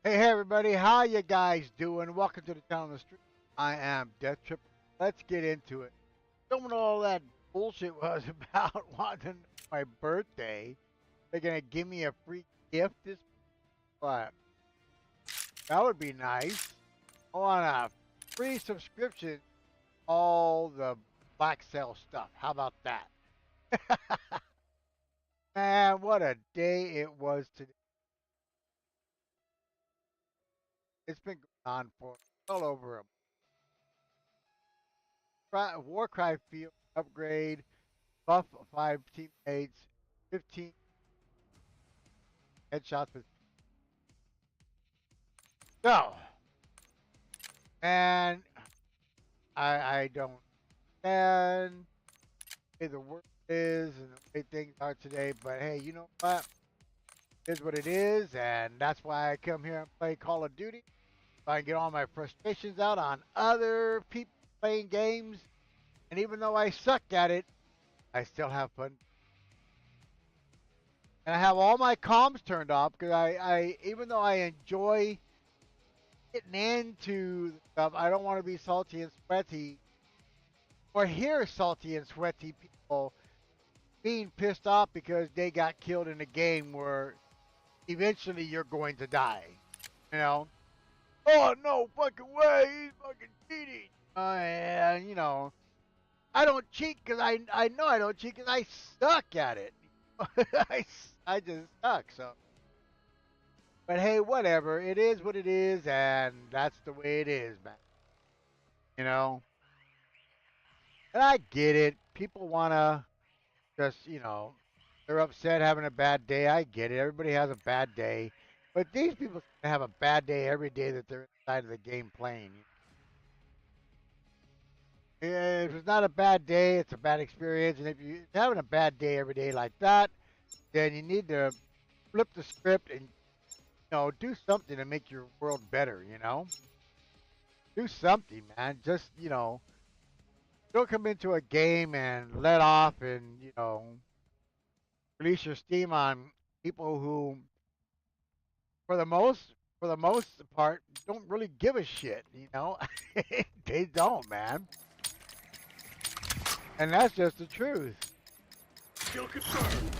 Hey everybody, how you guys doing? Welcome to the Town on the Street. I am Dethtripper. Let's get into it. Don't know what all that bullshit was about wanting to know my birthday. They're gonna give me a free gift this what? That would be nice. I want a free subscription, all the Black Cell stuff. How about that? Man, what a day it was today. It's been going on for well over a Warcry field upgrade, buff 5 teammates, 15 headshots with so and I don't understand the way the world is and the way things are today, but hey, you know what? It is what it is, and that's why I come here and play Call of Duty. So I can get all my frustrations out on other people playing games, and even though I suck at it, I still have fun. And I have all my comms turned off because I even though I enjoy getting into the stuff, I don't want to be salty and sweaty or hear salty and sweaty people being pissed off because they got killed in a game where eventually you're going to die. You know? Oh, no fucking way, he's fucking cheating. And, I don't cheat because I know I don't cheat because I suck at it. I just suck, so. But hey, whatever. It is what it is, and that's the way it is, man. You know? And I get it. People want to just, they're upset having a bad day. I get it. Everybody has a bad day. But these people have a bad day every day that they're inside of the game playing. If it's not a bad day, it's a bad experience. And if you're having a bad day every day like that, then you need to flip the script and, do something to make your world better. Do something, man. Just, don't come into a game and let off and, release your steam on people who, for the most, for the most part, don't really give a shit. They don't, man. And that's just the truth. Kill confirmed.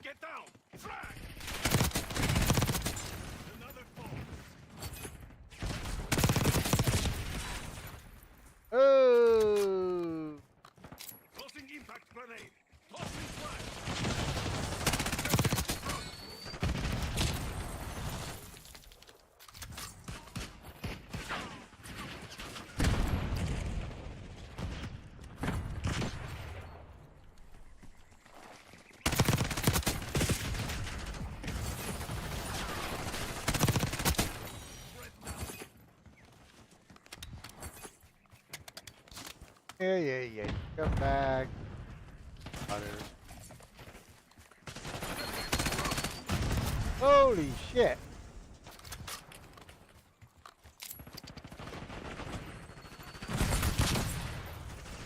Get down! Frag! Another fall. Oh. Tossing impact grenade. Tossing flash. Yeah. Come back. Butter. Holy shit.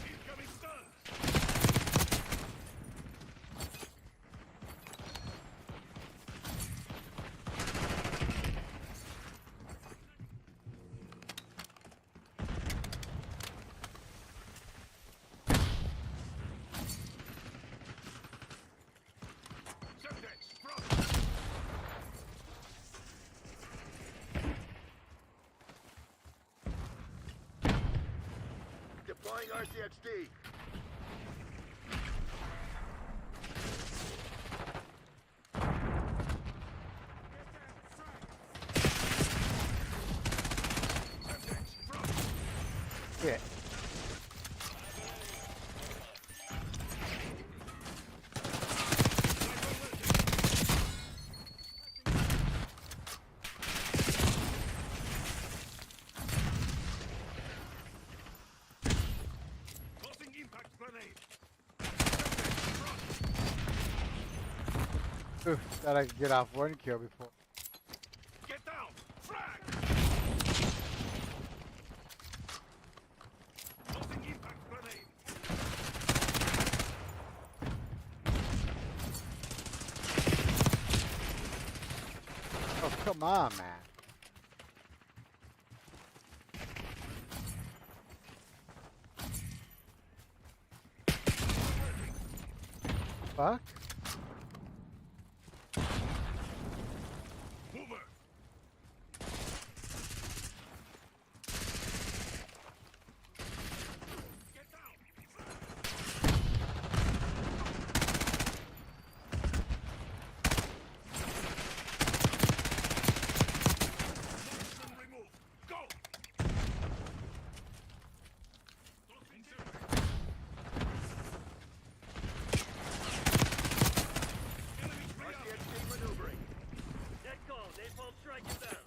Incoming stun. Semtex, front. Deploying RCXD. Semtex, front. Shit. Oof, thought I could get off one kill before. Get down! Frag! Tossing impact grenade! Oh, come on, man. Fuck? Mover! Get down! Marksman removed! Go! Tossing impact! Enemy RCXD maneuvering! Dead call, napalm strike inbound!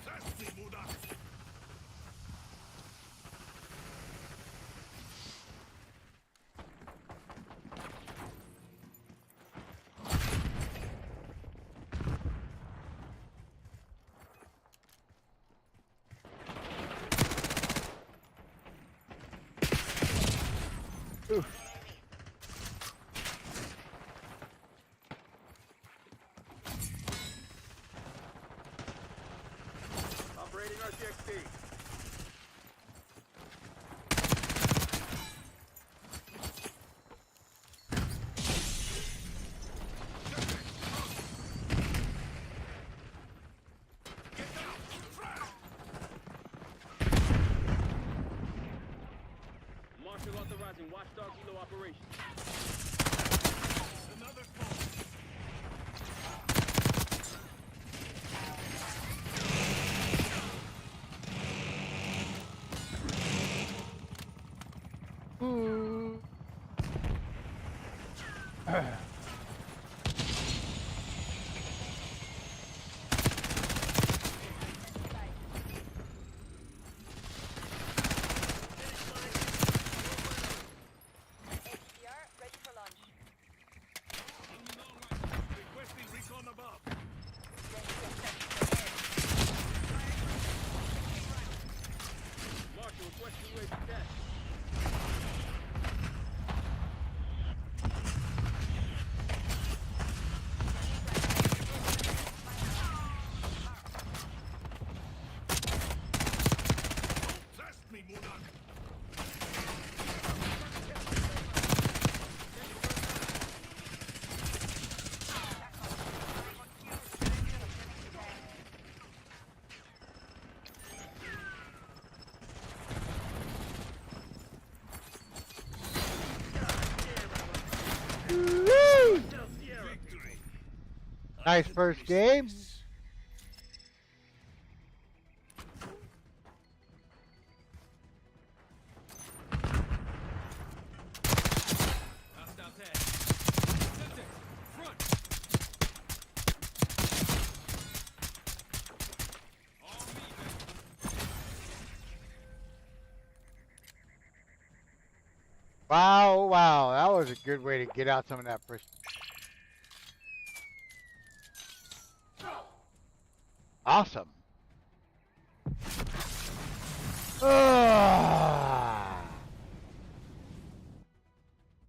Test me, Mudak! Oof. Operating RCXD. Get down! Frag! Marshal authorizing watchdog helo operation. Another call! Ooh. HDR ready for launch. Requesting recon above. Marshal requesting UAV death. Test me, Mudak! Woo! Victory! Nice first game. Hostile tag. Subject, front! All me, baby. Wow, wow. That was a good way to get out some of that first. Awesome. Ah.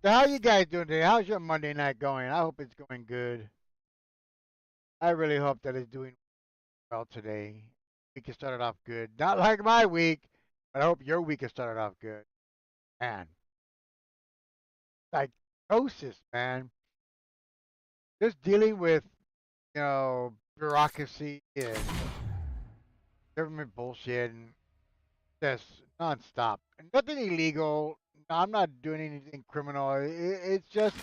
So how you guys doing today? How's your Monday night going? I hope it's going good. I really hope that it's doing well today. Week has started off good. Not like my week, but I hope your week has started off good. Man, psychosis, man. Just dealing with, bureaucracy and government bullshit and just nonstop. And nothing illegal. I'm not doing anything criminal. It's just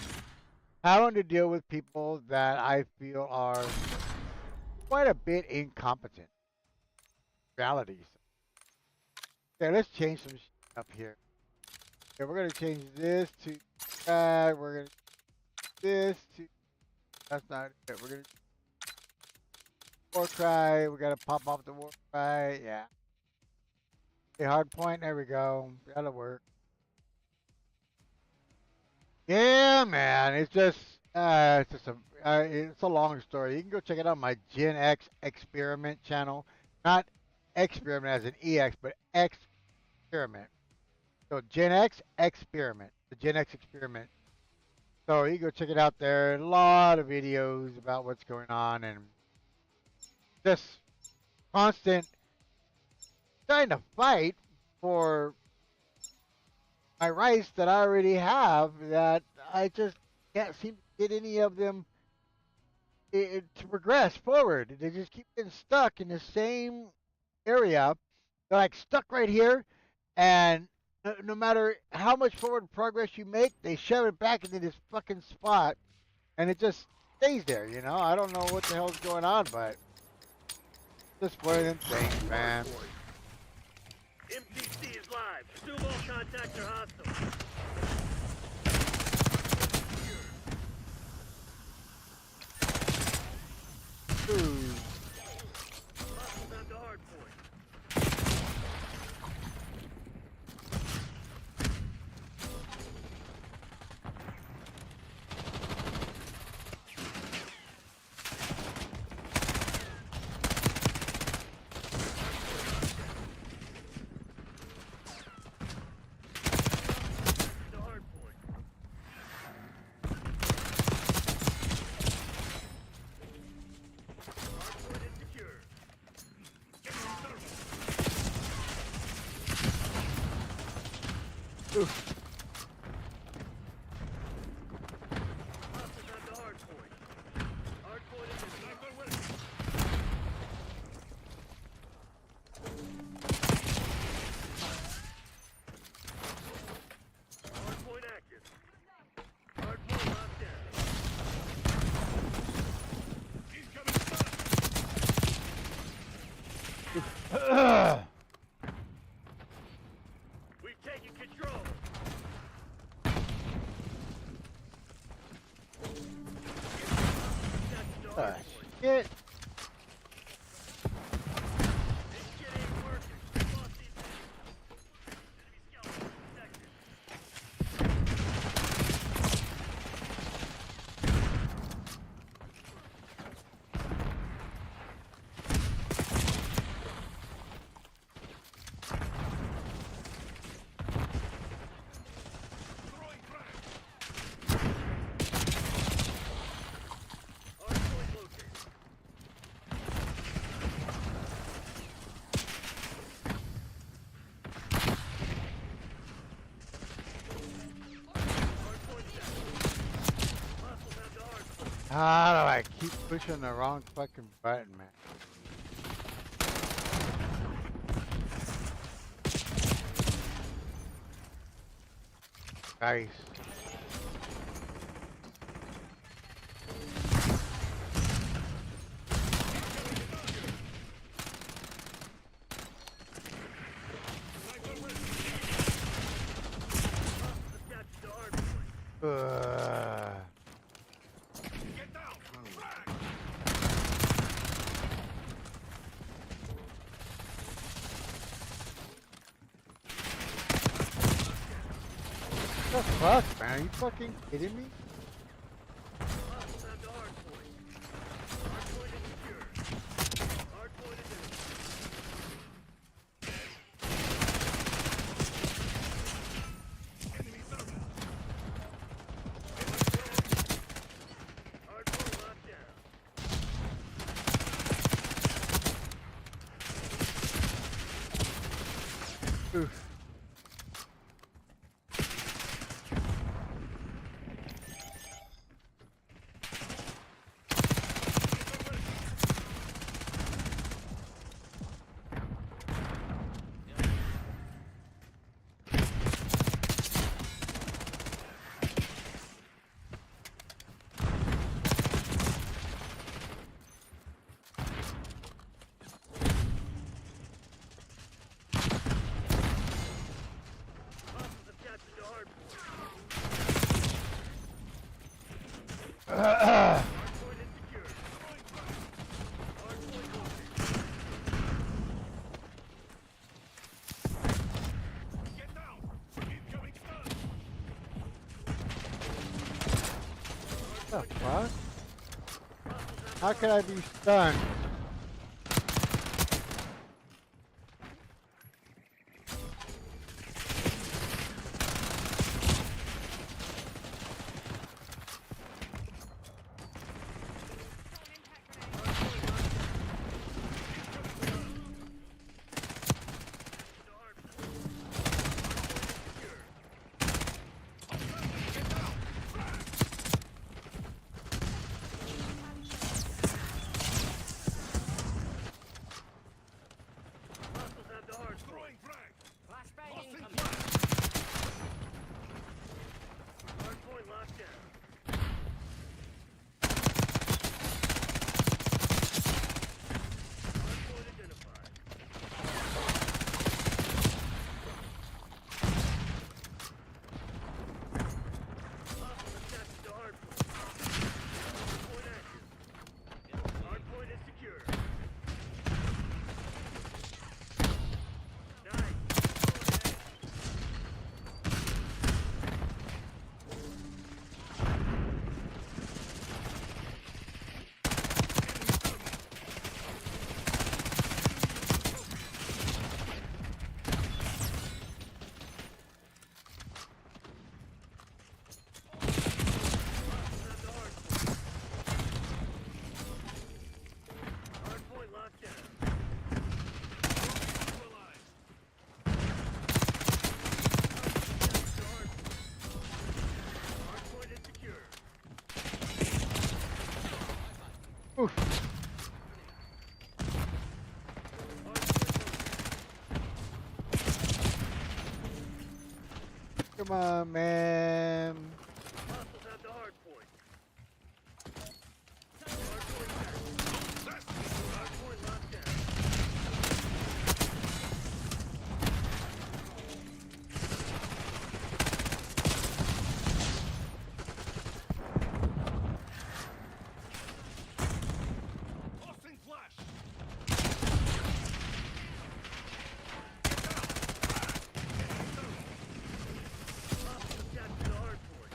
having to deal with people that I feel are quite a bit incompetent. Realities. Okay, let's change some up here. Okay, we're gonna change this to that. We're gonna this to. That's not it. We're gonna war cry. We gotta pop off the war cry. Yeah. Okay, hard point. There we go. That'll work. Yeah, man. It's just it's a long story. You can go check it out on my Gen X experiment channel. Not experiment as an EX, but experiment. So Gen X experiment. The Gen X experiment. So you can go check it out there. A lot of videos about what's going on and just constant trying to fight for my rights that I already have that I just can't seem to get any of them to progress forward. They just keep getting stuck in the same area. They're like stuck right here, and no matter how much forward progress you make, they shove it back into this fucking spot, and it just stays there. You know, I don't know what the hell's going on, but just one of them things, man. MPC is live. Assume all contacts are hostile. Ooh. Hostiles at the hard point. The hard point. Hard point is secure. Oof. Hostiles at the hard point. Hard point is secure. Hard point active. Hard point locked down. Ugh. We've taken control. That's the hard point. Shit. This shit ain't working. We lost these things. Enemy scouts detected. Hard point located. Hard point set. Hostiles at the hard point. How do I keep pushing the wrong fucking button, man? Nice. Attached to hard point. Get down. Frag. What the fuck, man? Are you fucking kidding me? Hostiles at the hard point. Hard point is secure. Hard point is in. Enemy thermal. Hard point locked down. Oof. How could I be stunned? Hostiles have the hard point. Flashbang incoming. Hard point locked down. Hard point identified. Hostiles have captured the hard point. Hard point active. Hard point is secure. Nice. Hostiles have the hard point. Hard point locked down. Hard point is secure. Oof. Hard point located. Come on, man. Hostiles have the hard point. Hard point back. Hard point locked down. Hostiles captured the hard point.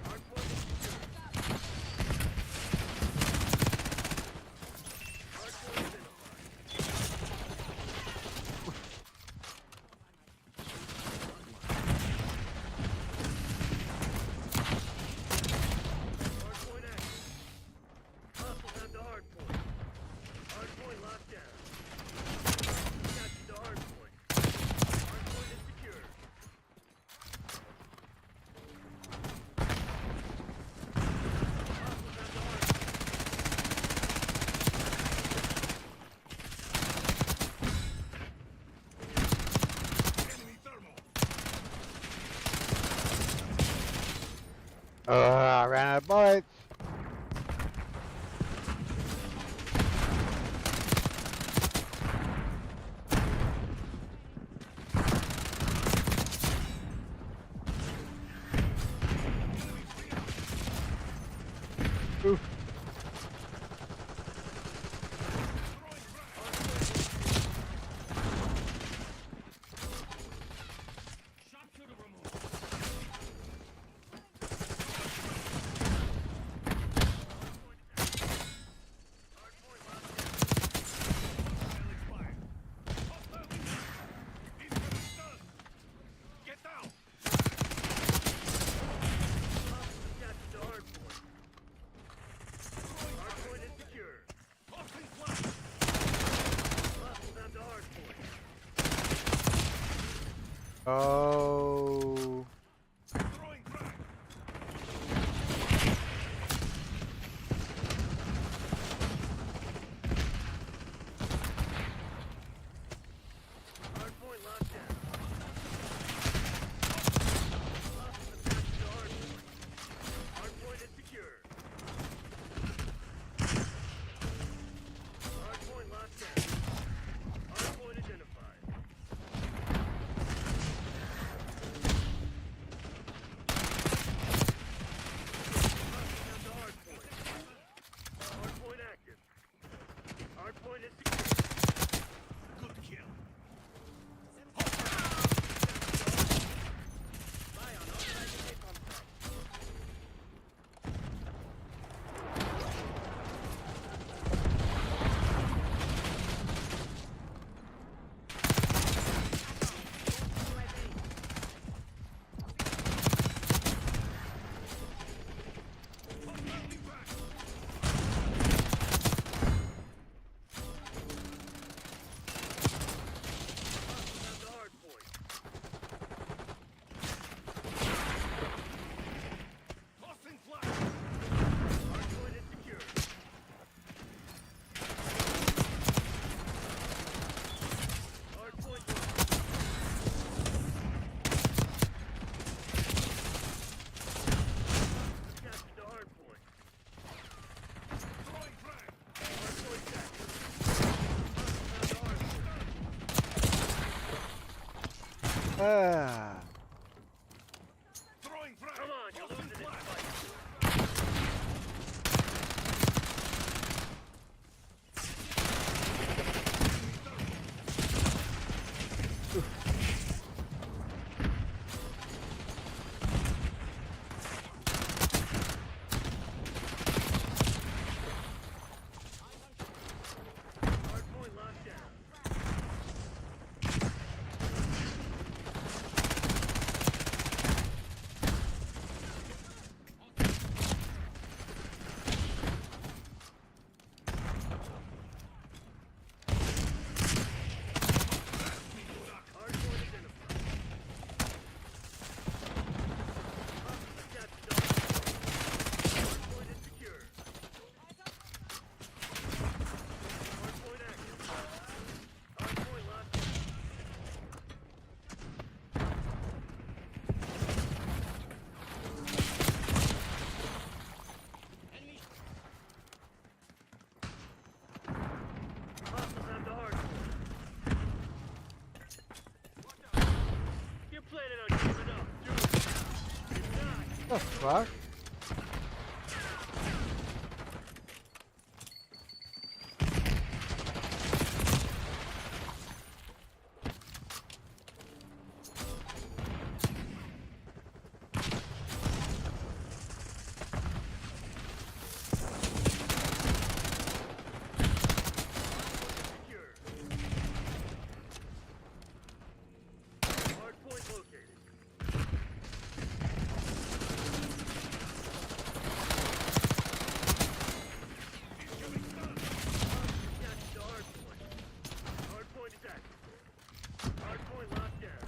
Hard point is secure. Hard point identified. Hard point active. Hostiles have the hard point. Hard point locked down. Captured the hard point. Hard point is secure. Hostiles have the hard point. I ran out of bullets. Oof. Sharpshooter removed. Hard point locked down. Hostiles have captured the hard point. Hard point is secure. Hostiles have the hard point. Oh. Hard point locked down. Hostiles have captured the hard point. Hard point is secure. Hard point locked down. Hard point identified. Ah. Throwing frag. Come on, you're losing this fight. Hardpoint locked down. Hardpoint identified. Hostiles captured the hardpoint. Hardpoint is secure. Hardpoint active. Hardpoint locked down. Enemy. Hostiles have the hardpoint. You're planning on giving up, dude. You're not. The fuck? Secure. Hardpoint located. Hostiles captured the hardpoint. Hardpoint is active. Hardpoint locked down.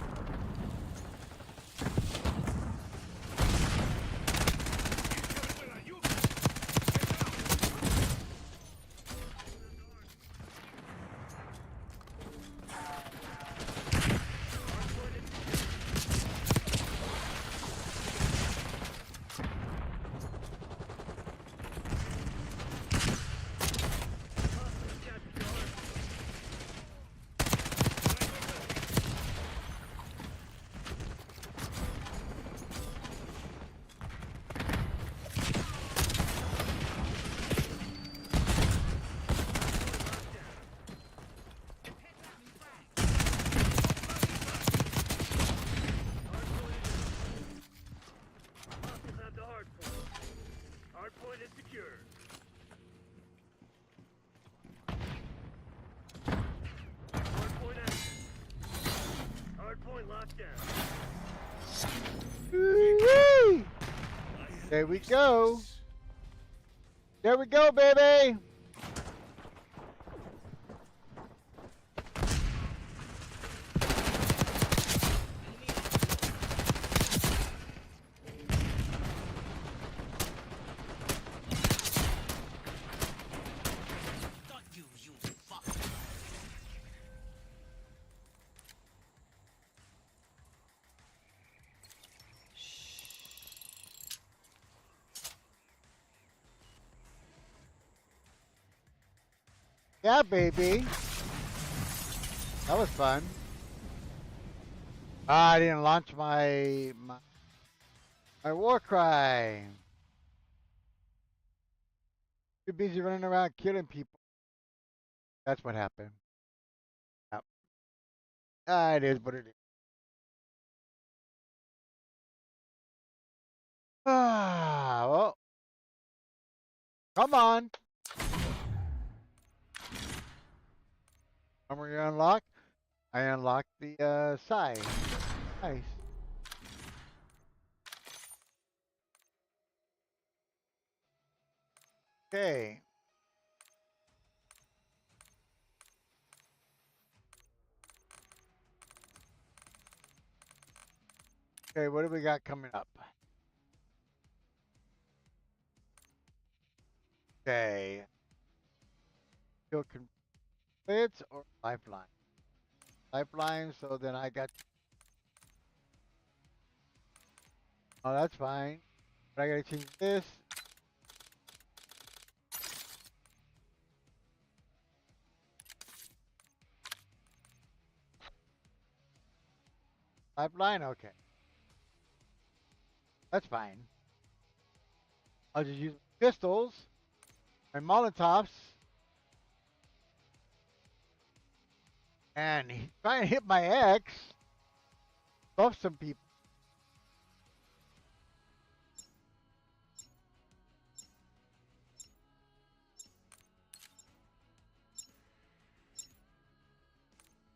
Hardpoint is secure. Hostiles captured the hardpoint. Locked down. Hardpoint is active. Hostiles have the hardpoint. Hardpoint is secure. Hardpoint active. Hardpoint locked down. Woo-wee! There we go. There we go, baby. Got you, you fuck. Yeah, baby. That was fun. Ah, I didn't launch my war cry. Too busy running around killing people. That's what happened. Yep. Ah, it is what it is. Ah, well. Come on. Armor you unlock? I unlocked the side. Nice. Okay. Okay, what do we got coming up? Okay. Kill conflicts or lifeline? Lifeline, so then I got. Oh, that's fine. But I gotta change this. Pipeline? Okay. That's fine. I'll just use pistols and Molotovs. And try and hit my ex. Buff some people.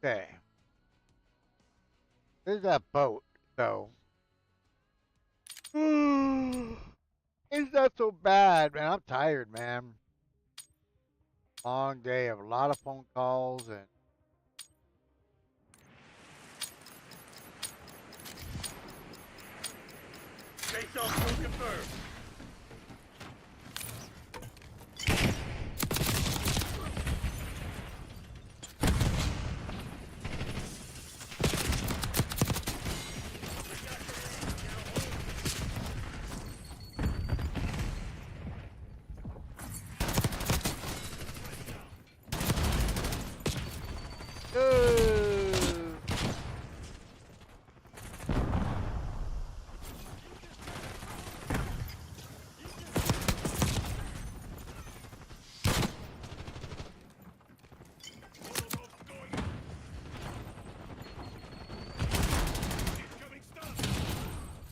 Okay. There's that boat, so. It's not so bad, man. I'm tired, man. Long day of a lot of phone calls and Face off full confirmed.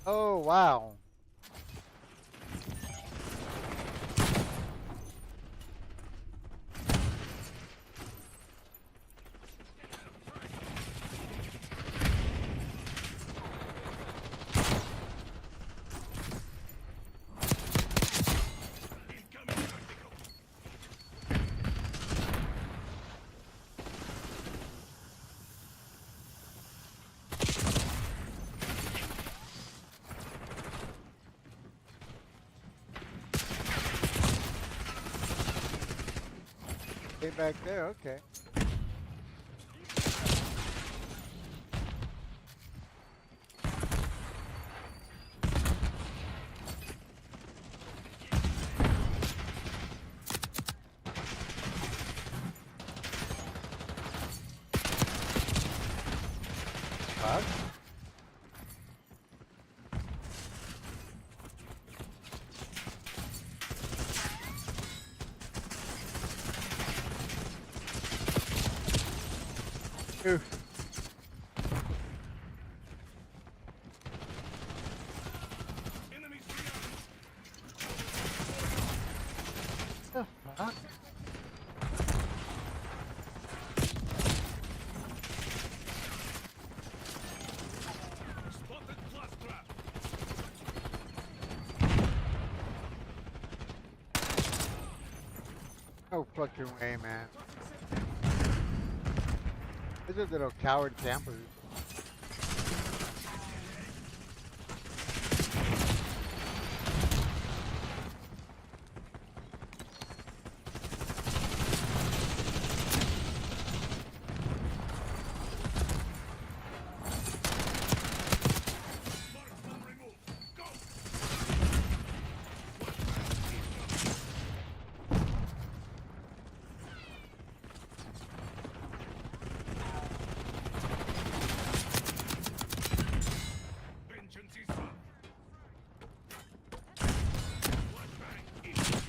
oh wow. Stay back there, okay. Fuck. Oof. Enemies beyond. The fuck? Spotted plus trap. No fucking way, man. These are little coward campers. Marksman removed. Go. Vengeance is up. Flashbang in. Enemies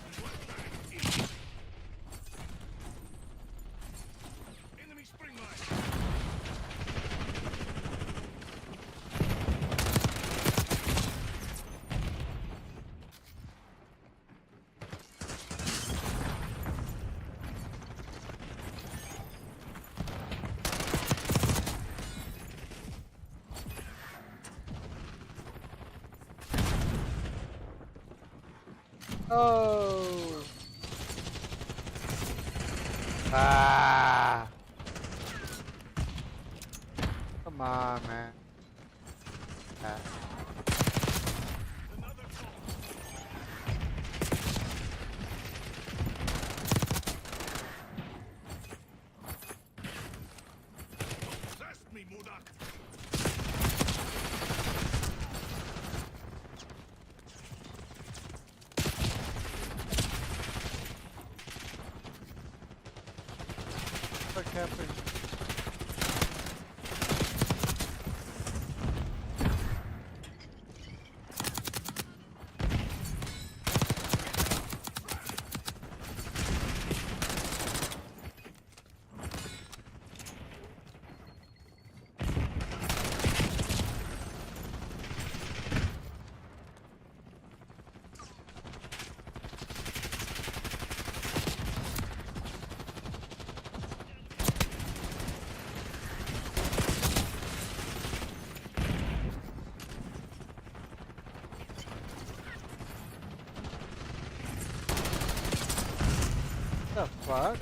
destroyed. Enemy spring mine. Oh. Ah. Come on, man. Ah. Another call. happened? The fuck?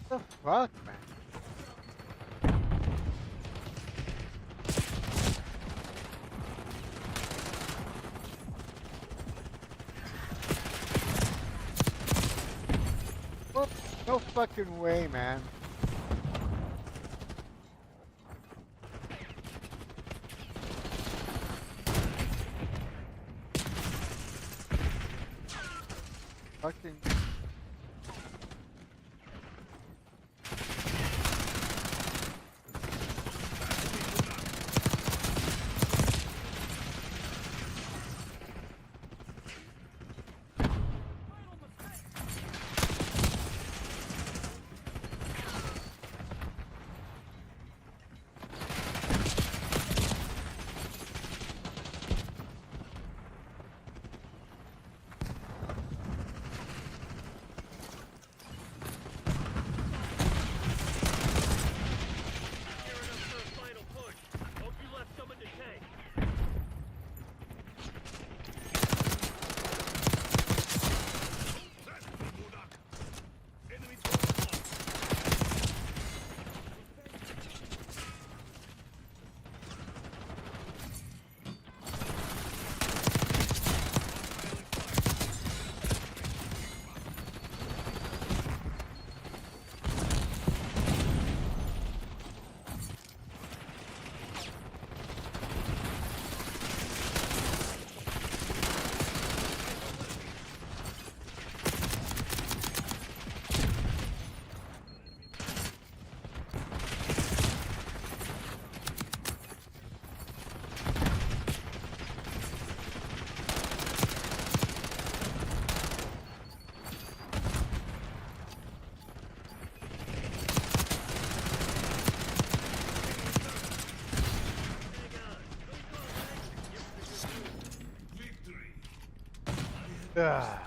The fuck, man? Whoop, no fucking way, man. Fucking. Gearing up for a final push. Hope you left someone to take. Ugh.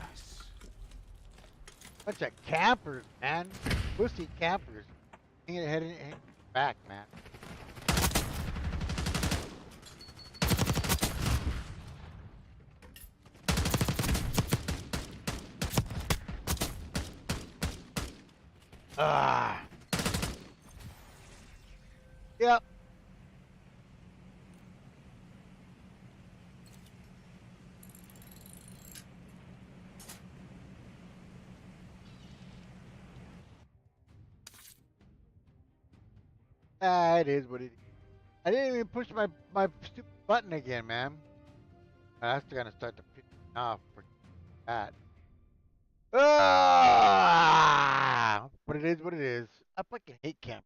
Bunch of campers, man. Pussy campers. Hanging ahead and back, man. Ah. Yep. Ah, it is what it is. I didn't even push my stupid button again, man. That's gonna start to piss me off for that. Ah! But it is what it is. I fucking hate camp.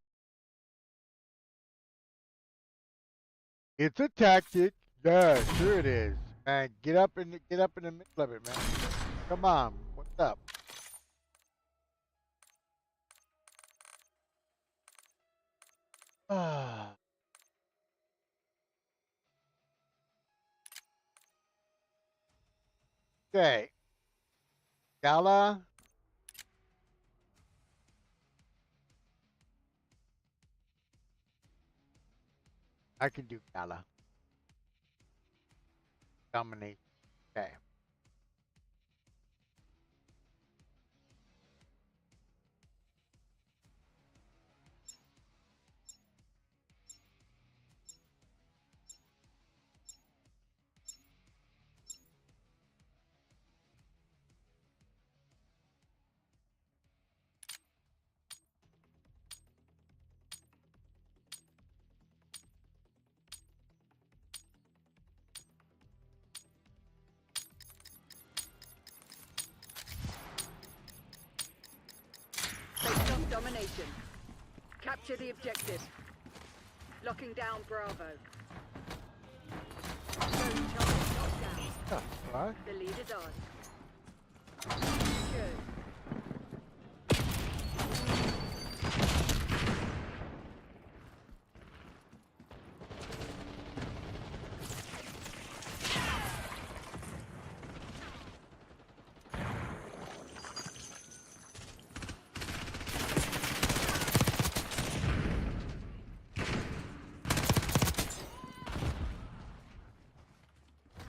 It's a tactic. Yeah, sure it is. Man, get up in the middle of it, man. Come on, what's up? Ah. Okay, Gala. I can do Gala. Dominate. Okay. Based on domination. Capture the objective. Locking down Bravo. Zone target locked down. The fuck? The lead is ours. Secured.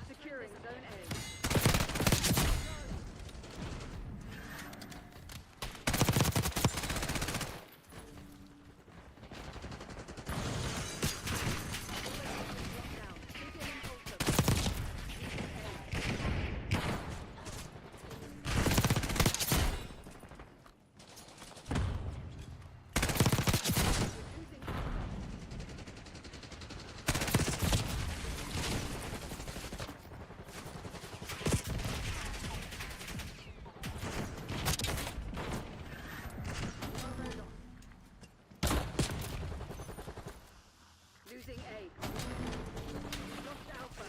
Securing zone A. Lockdown. Beginning ultra. Using Losing A. Lost Alpha.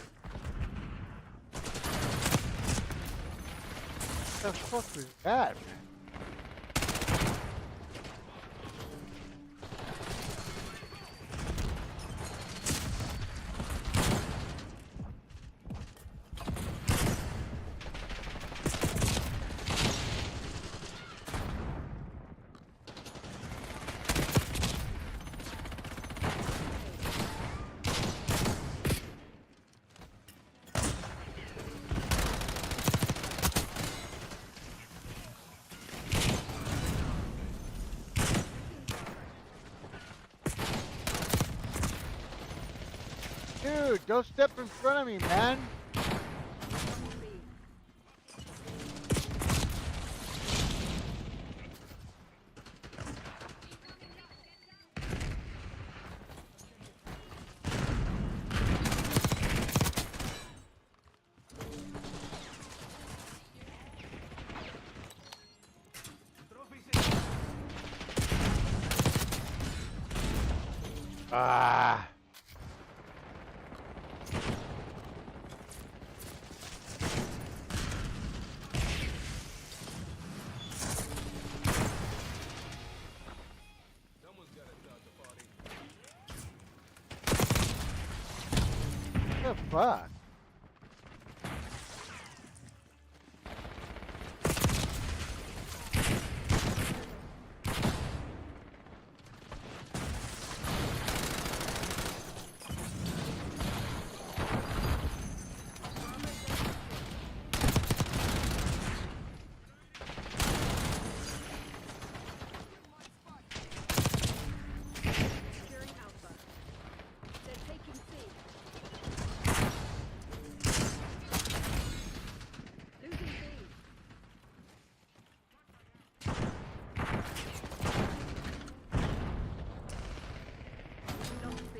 The fuck was that, man? Dude, don't step in front of me, man. Speed. Ah. What the fuck? Securing Alpha. They're taking C. Losing B. Lost B.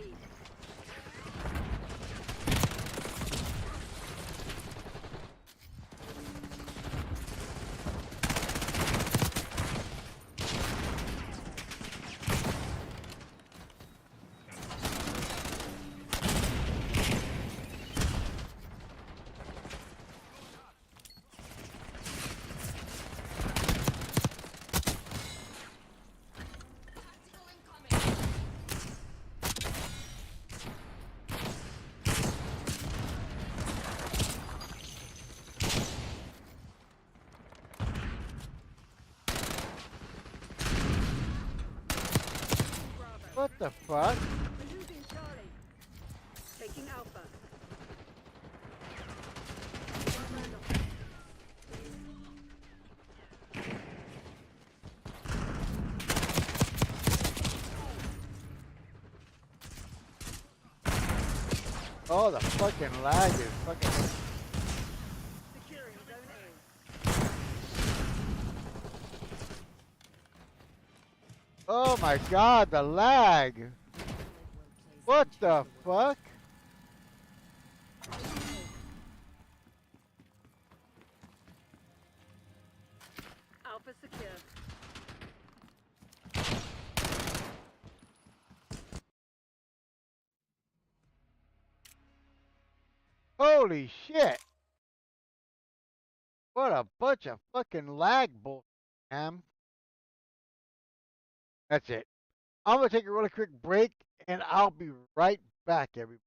Bravo. What the fuck? We're losing Charlie. Oh, the fucking lag is fucking. Securing zone A. Oh my god, the lag. What the fuck? Alpha secure. Holy shit. What a bunch of fucking lag bull, man. That's it. I'm gonna take a really quick break and I'll be right back, everybody.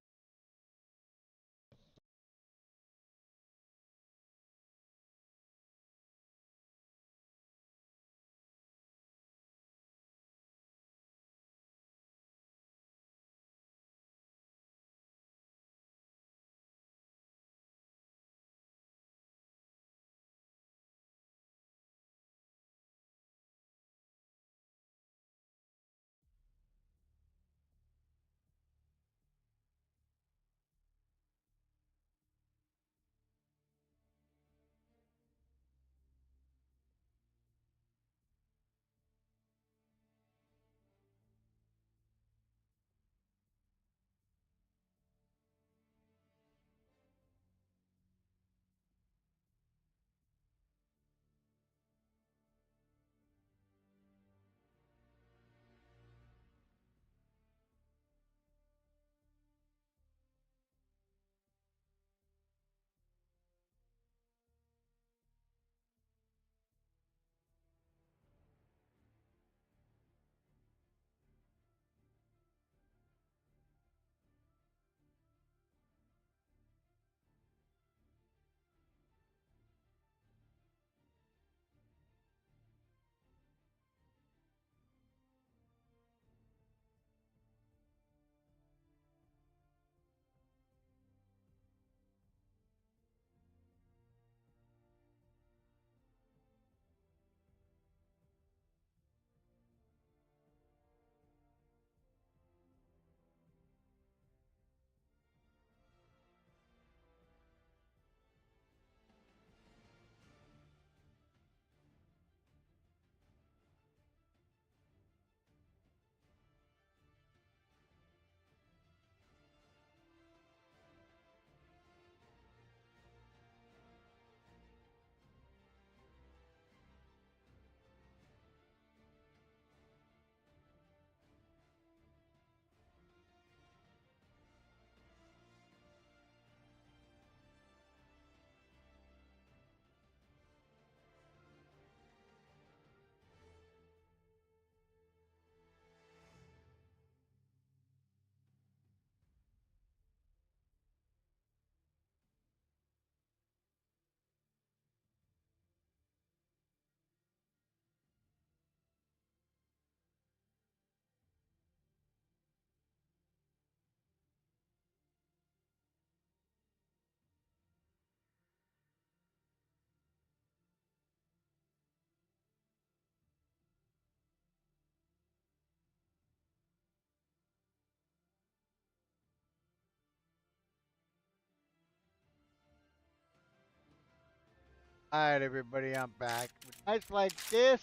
Alright, everybody, I'm back. With nights like this,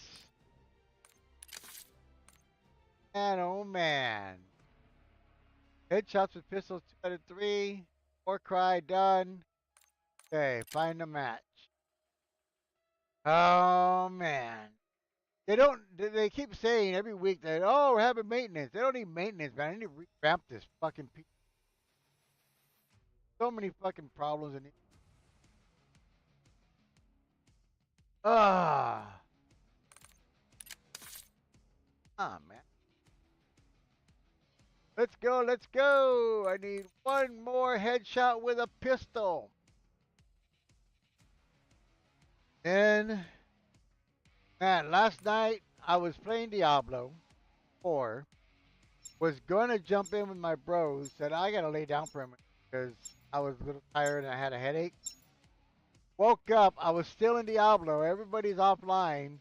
and oh man. Headshots with pistols 2 out of 3. War cry done. Okay, find a match. Oh man. They keep saying every week that, oh, we're having maintenance. They don't need maintenance, man. I need to revamp this fucking piece. So many fucking problems in it. Ah. Ah, man. Let's go, let's go. I need one more headshot with a pistol. And, man, last night I was playing Diablo 4. Was gonna jump in with my bros. Said I gotta lay down for a minute because I was a little tired and I had a headache. Woke up. I was still in Diablo. Everybody's offline,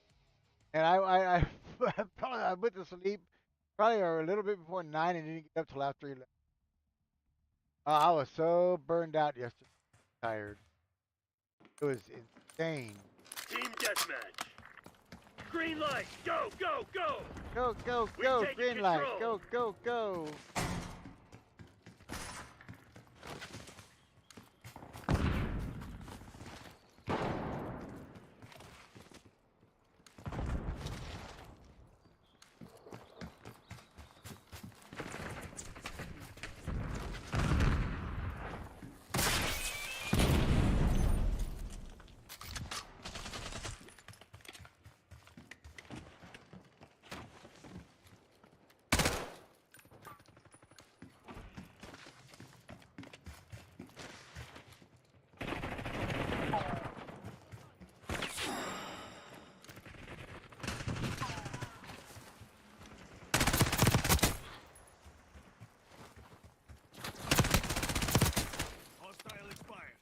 and probably I went to sleep probably a little bit before 9 and didn't get up till after 11. Oh, I was so burned out yesterday. Tired. It was insane. Team deathmatch. Green light. Go, go, go. Go, go, We've go. taken Green light. control. Go, go, go. Hostile expired.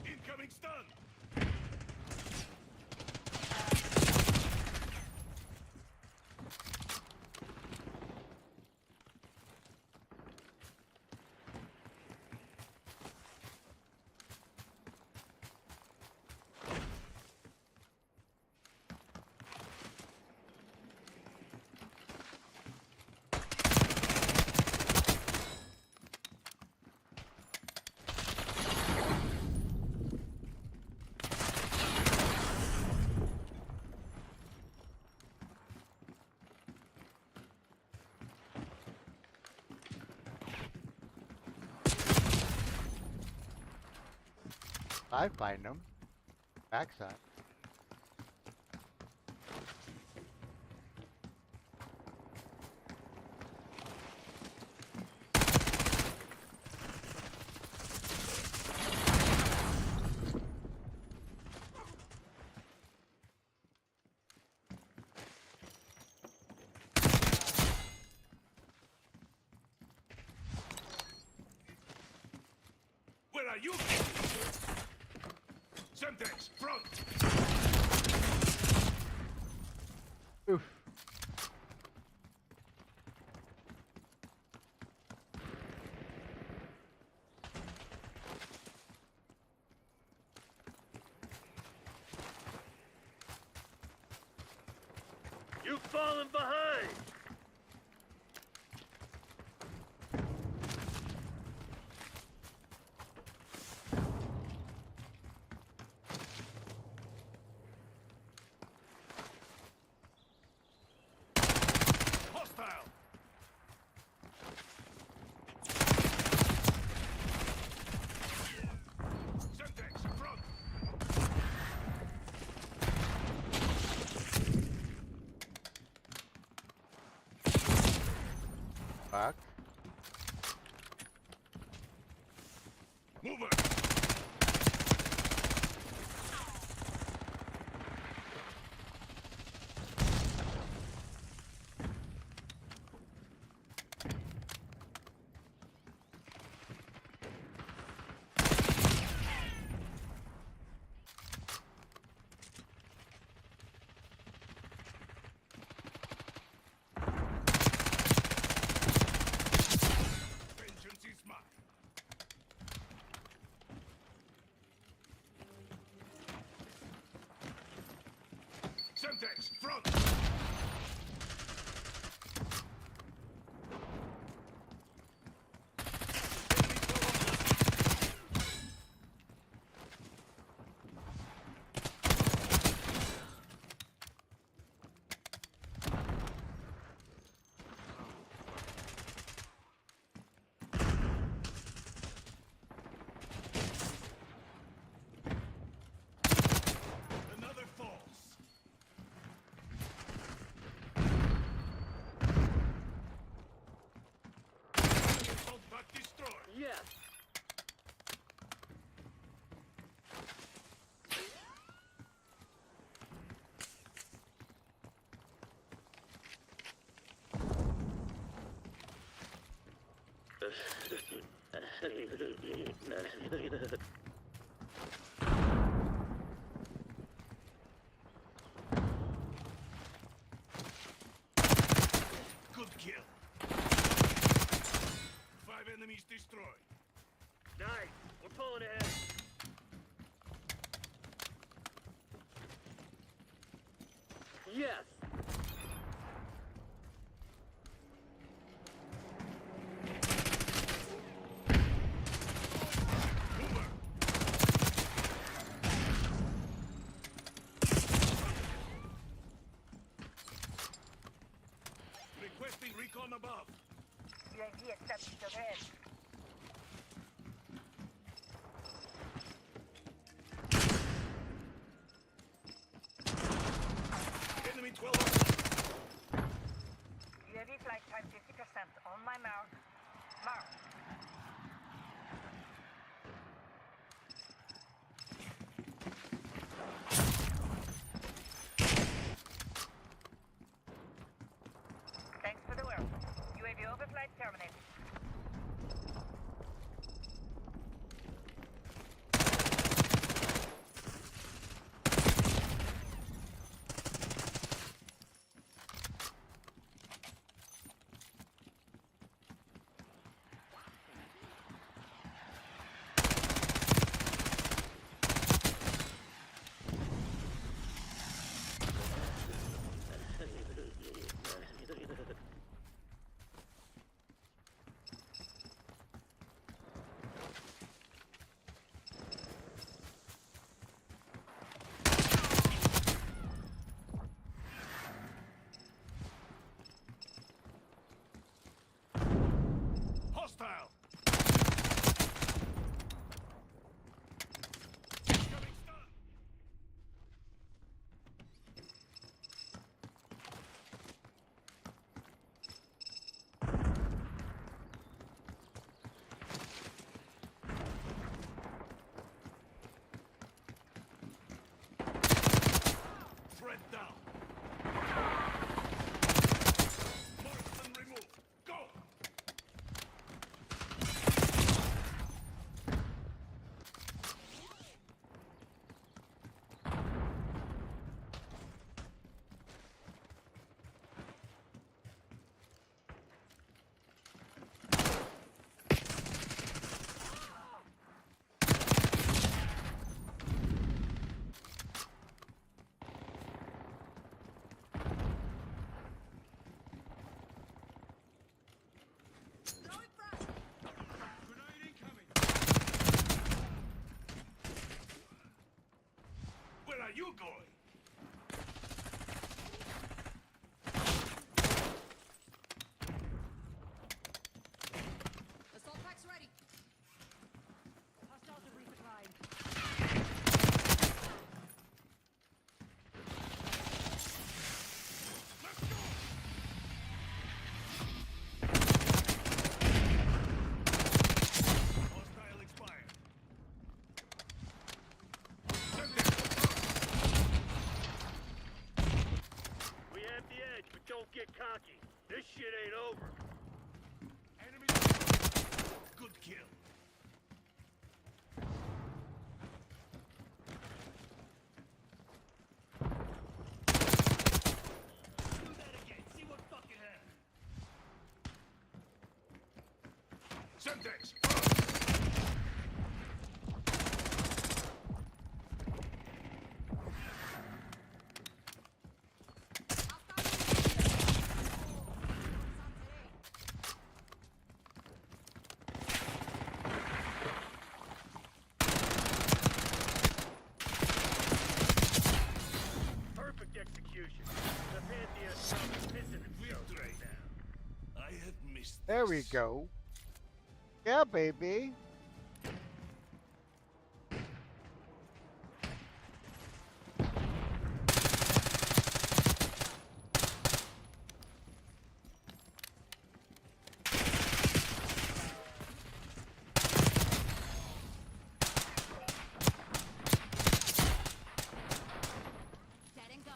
Incoming stun. I find them. Backside. Where are you? Semtex, front. Oof. You've fallen behind. Hostile. Semtex, front. Back. Mover. Vengeance is mine. Semtex, front. Another false. Assault pack destroyed. Yes. Good kill. chest. Requesting recon above. UAV accepted overhead. Enemy 12 up. UAV flight time 50% on my mark. Mark. Thanks for the work. UAV overflight terminated. Hostile. Incoming stun. Threat down. Marksman removed. Go. Grenade incoming. Where are you going? Assault packs ready. Hostiles are resupplying. Let's go. Hostile expired. Send it. We have the edge, but don't get cocky. This shit ain't over. Enemy. Good kill. Do that again. See what fucking happens. Semtex. Perfect execution. The Pantheon is pissing himself right now. I have missed There we this. go. Yeah, baby. Dead and gone.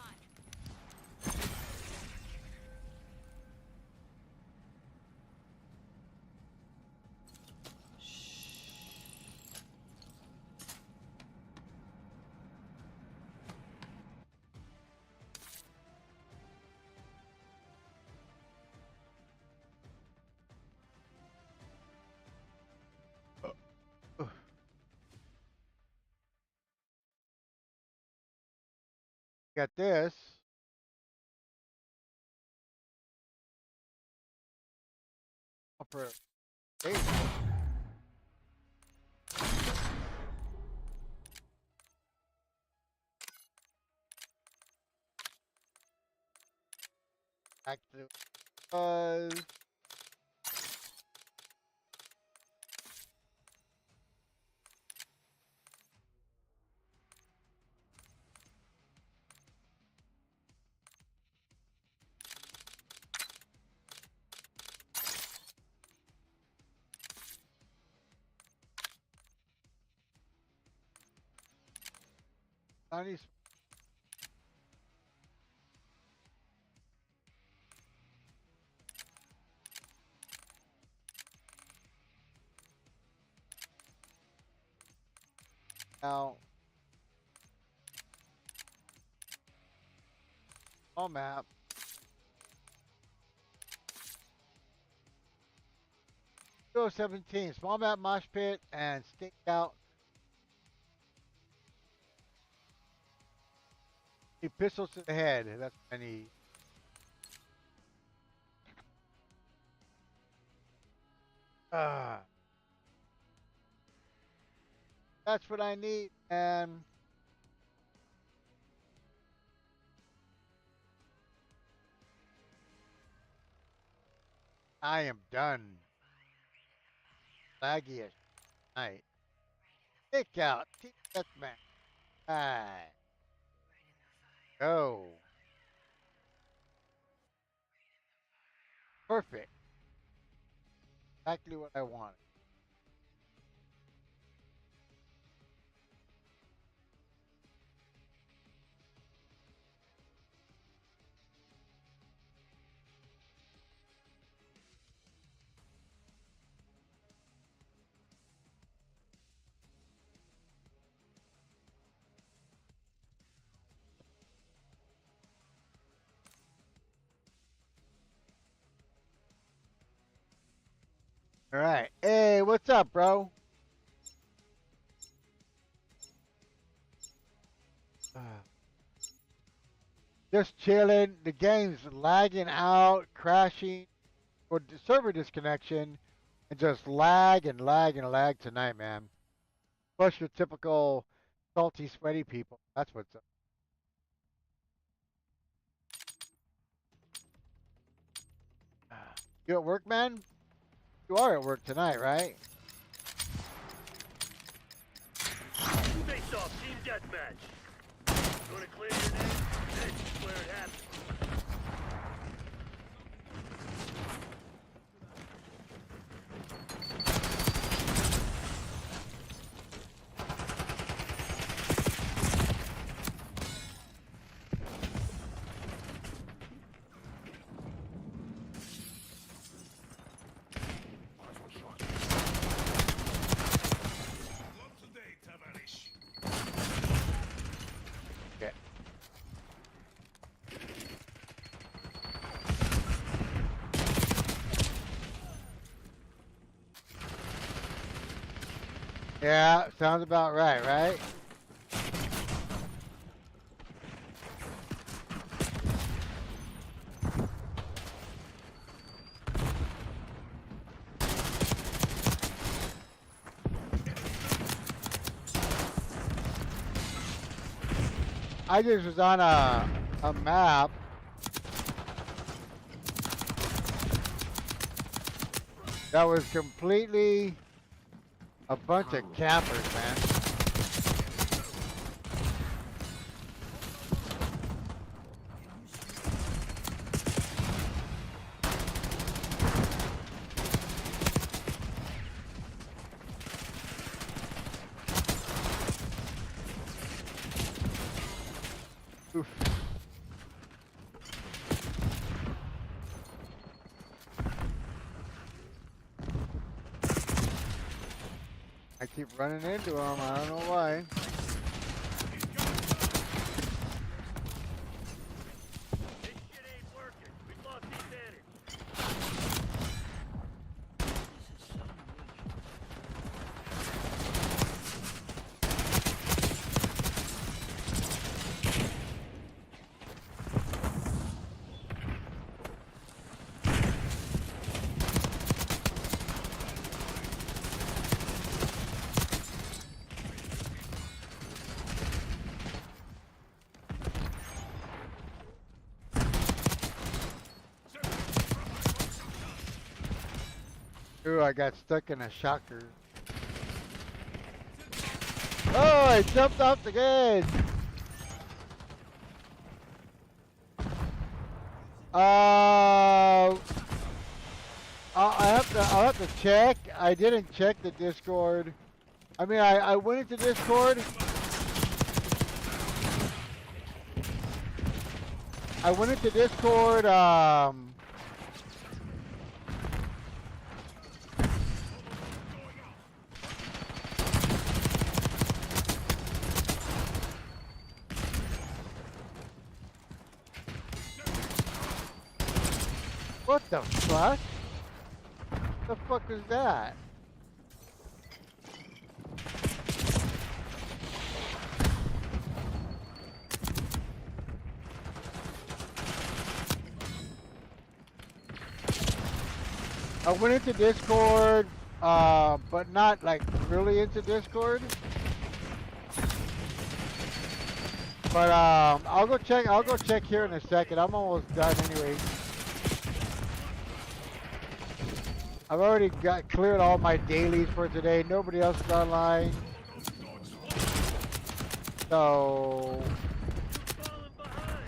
Got this. for days. Back to Chinese. Now, small map. Go 17, small map mosh pit and stake out. Pistols to the head. That's what I need. That's what I need, and I am done. Laggy as night. Kick out. Team deathmatch. Alright. Go. Perfect. Exactly what I wanted. Alright. Hey, what's up, bro? Just chilling. The game's lagging out, crashing, or server disconnection, and just lag and lag and lag tonight, man. Plus your typical salty, sweaty people. That's what's up. You at work, man? You are at work tonight, right? Face off, team deathmatch. You wanna clear your name? This is where it happens. Not today, Tavarish. Okay. Yeah, sounds about right, right? I just was on a map that was completely a bunch of campers, man. Oof. I keep running into them. I don't know why. This shit ain't working. We've lost the advantage. Ooh, I got stuck in a shocker. Oh, I jumped off the edge. I'll have to check. I didn't check the Discord. I mean, I went into Discord. I went into Discord. What the fuck? The fuck is that? I went into Discord, but not like really into Discord. But I'll go check. I'll go check here in a second. I'm almost done anyway. I've already got cleared all my dailies for today. Nobody else is online. So Falling behind.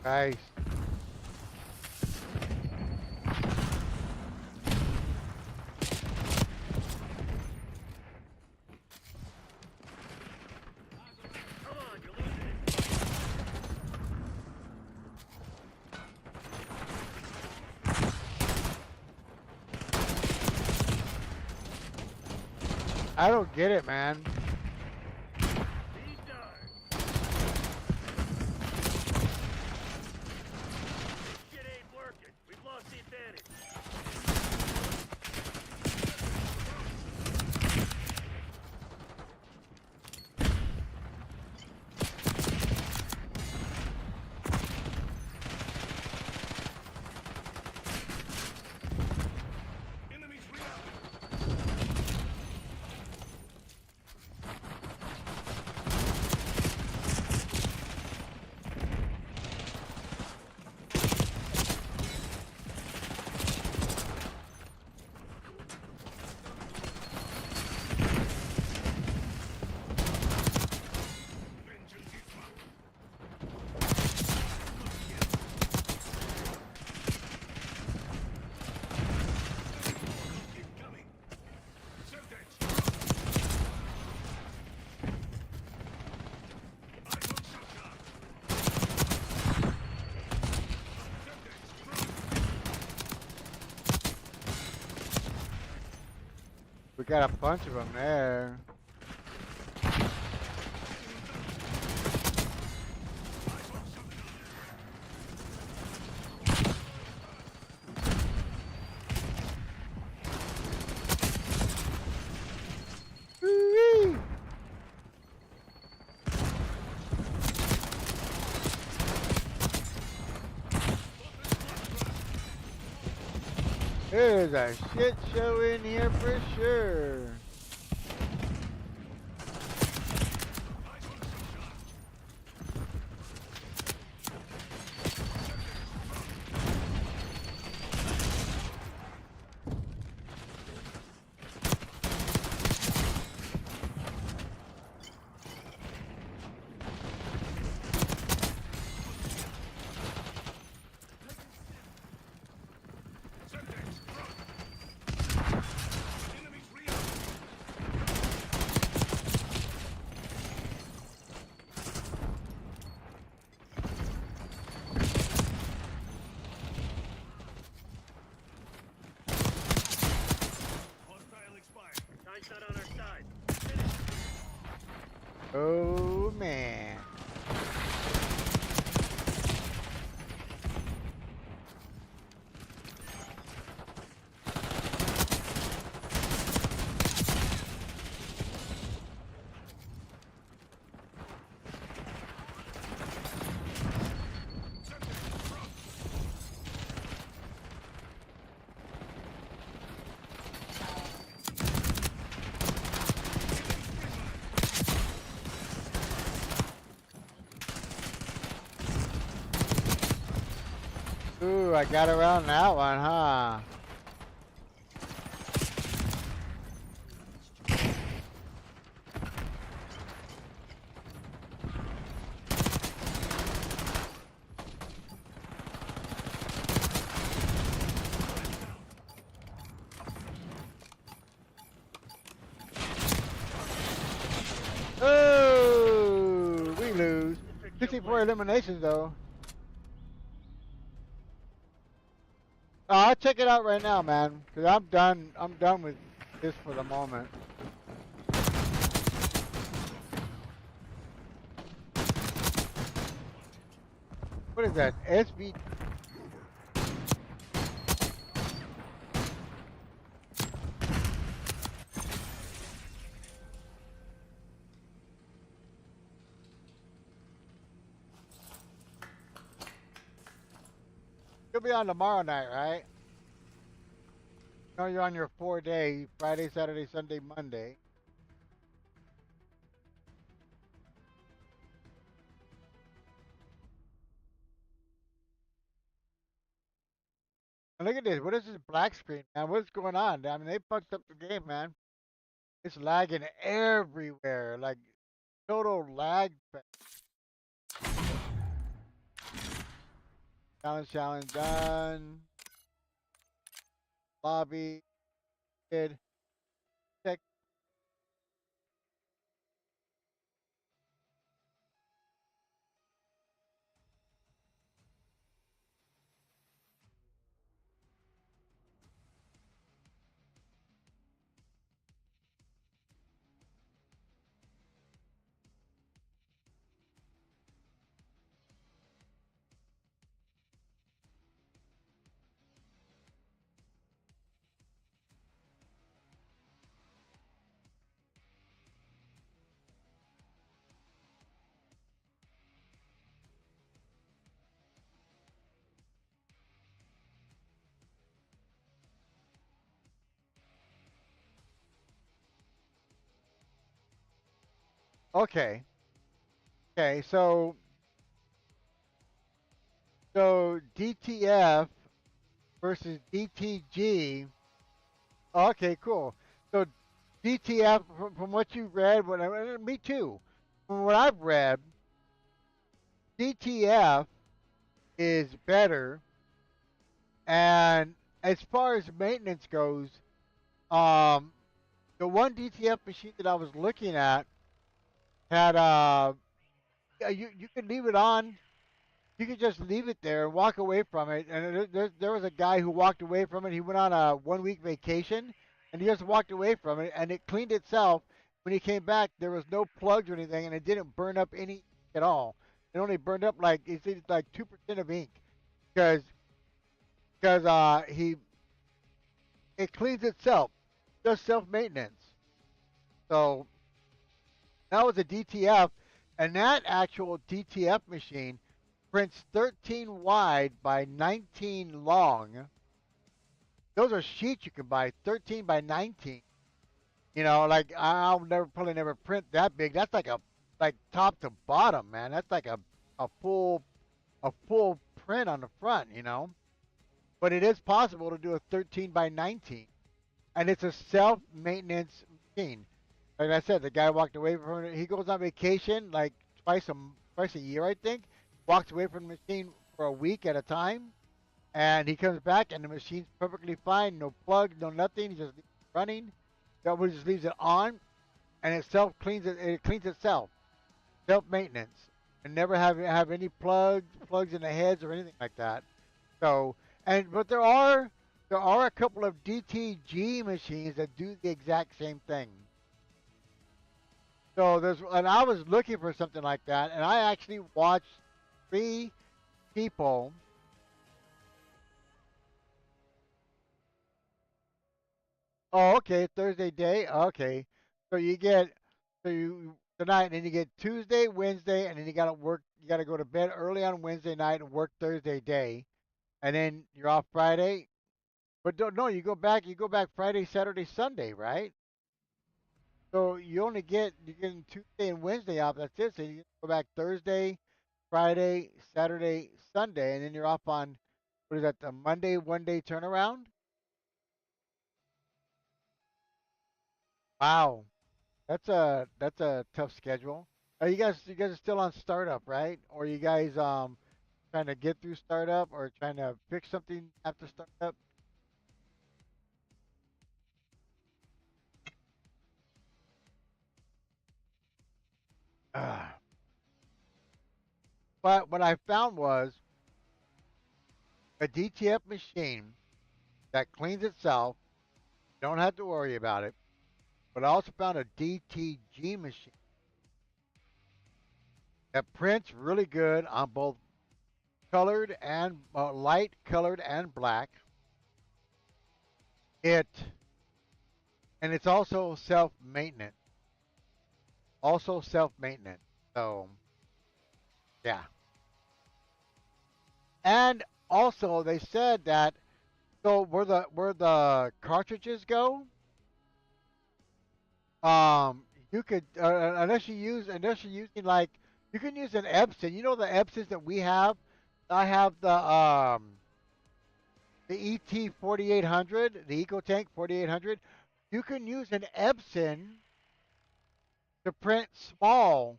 nice. Come on, you're losing it. I don't get it, man. Be darned. Shit ain't working. We've lost the advantage. Enemies reloading. Vengeance is mine. Incoming. Sentence. I got shotgun. We got a bunch of them there. Woo-wee. There's a shit show in here for sure. Sentence. Run. Enemies reloading. Hostile expired. Time's not on our side. Oh man. Ooh, I got around that one, huh? Oh, we lose. 64 eliminations though. I'll check it out right now, man, because I'm done. I'm done with this for the moment. What is that? SB. You'll be on tomorrow night, right? No, you're on your 4-day, Friday, Saturday, Sunday, Monday. And look at this. What is this black screen, man? What's going on? I mean, they fucked up the game, man. It's lagging everywhere. Like, total lag. Challenge done. Lobby. Did. Check. Okay. Okay, so DTF versus DTG. Okay, cool. So DTF, from what you read, me too. From what I've read, DTF is better, and as far as maintenance goes, um, the one DTF machine that I was looking at had yeah, you could leave it on. You could just leave it there and walk away from it. And there was a guy who walked away from it. He went on a 1 week vacation and he just walked away from it and it cleaned itself. When he came back, there was no plugs or anything and it didn't burn up any ink at all. It only burned up like it's like 2% of ink because he it cleans itself, just self maintenance. So that was a DTF, and that actual DTF machine prints 13 wide by 19 long. Those are sheets you can buy, 13 by 19. You know, like I'll probably never print that big. That's like top to bottom, man. That's like a full a full print on the front, you know. But it is possible to do a 13 by 19, and it's a self maintenance machine. Like I said, the guy walked away from it. He goes on vacation like twice a year, I think. Walks away from the machine for a week at a time, and he comes back and the machine's perfectly fine. No plug, no nothing. He just leaves it running. That just leaves it on, and it self cleans it. It cleans itself, self maintenance, and never have any plugs in the heads or anything like that. So, but there are a couple of DTG machines that do the exact same thing. So and I was looking for something like that, and I actually watched 3 people. Oh, okay, Thursday day. Okay, so you tonight, and then you get Tuesday, Wednesday, and then you gotta work. You gotta go to bed early on Wednesday night and work Thursday day, and then you're off Friday. But don't no, you go back Friday, Saturday, Sunday, right? So you get Tuesday and Wednesday off. That's it. So you go back Thursday, Friday, Saturday, Sunday, and then you're off on what is that? The Monday 1 day turnaround? Wow, that's a tough schedule. You guys are still on startup, right? Or you guys trying to get through startup or trying to fix something after startup? Ah. But what I found was a DTF machine that cleans itself. Don't have to worry about it. But I also found a DTG machine that prints really good on both colored and light colored and black. It and it's also self maintenance. Also self maintenance. So yeah. And also they said that so where the cartridges go, you could unless you're using like you can use an Epson. You know the Epsons that we have. I have the ET 4800, the EcoTank 4800. You can use an Epson to print small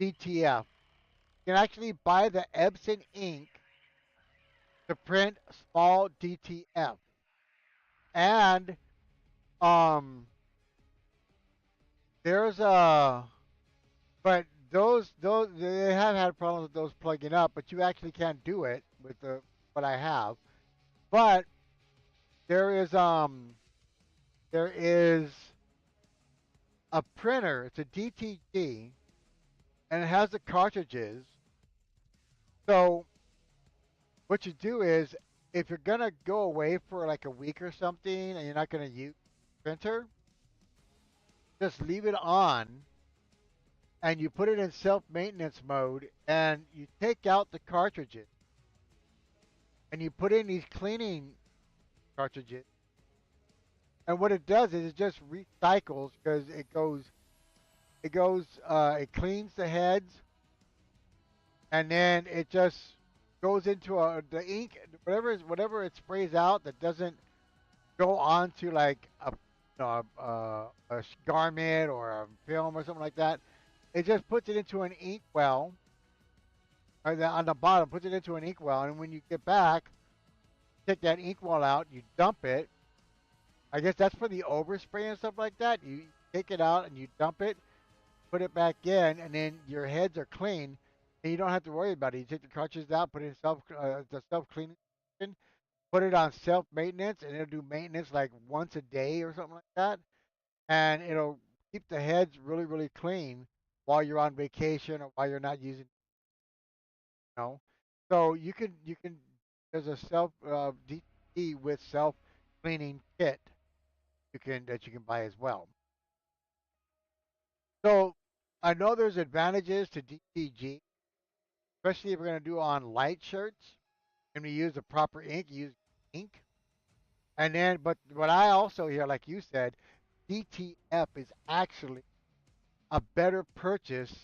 DTF. You can actually buy the Epson ink to print small DTF. And um there's a but those they have had problems with those plugging up, but you actually can't do it with the what I have. But there is um there is a printer, it's a DTG and it has the cartridges. So what you do is if you're gonna go away for like a week or something and you're not gonna use the printer, just leave it on and you put it in self maintenance mode and you take out the cartridges and you put in these cleaning cartridges. And what it does is it just recycles because it cleans the heads and then it just goes into the ink, whatever it sprays out that doesn't go onto like a garment or a film or something like that. It just puts it into an ink well, or on the bottom, puts it into an ink well, and when you get back, take that ink well out, you dump it. I guess that's for the overspray and stuff like that. You take it out and you dump it, put it back in, and then your heads are clean, and you don't have to worry about it. You take the cartridges out, put it in the self cleaning, put it on self maintenance, and it'll do maintenance like once a day or something like that, and it'll keep the heads really really clean while you're on vacation or while you're not using. You know, so you can there's a self DT with self cleaning kit you can buy as well. So I know there's advantages to DTG, especially if we're going to do on light shirts and we use the proper ink, use ink. And then, but what I also hear, like you said, DTF is actually a better purchase.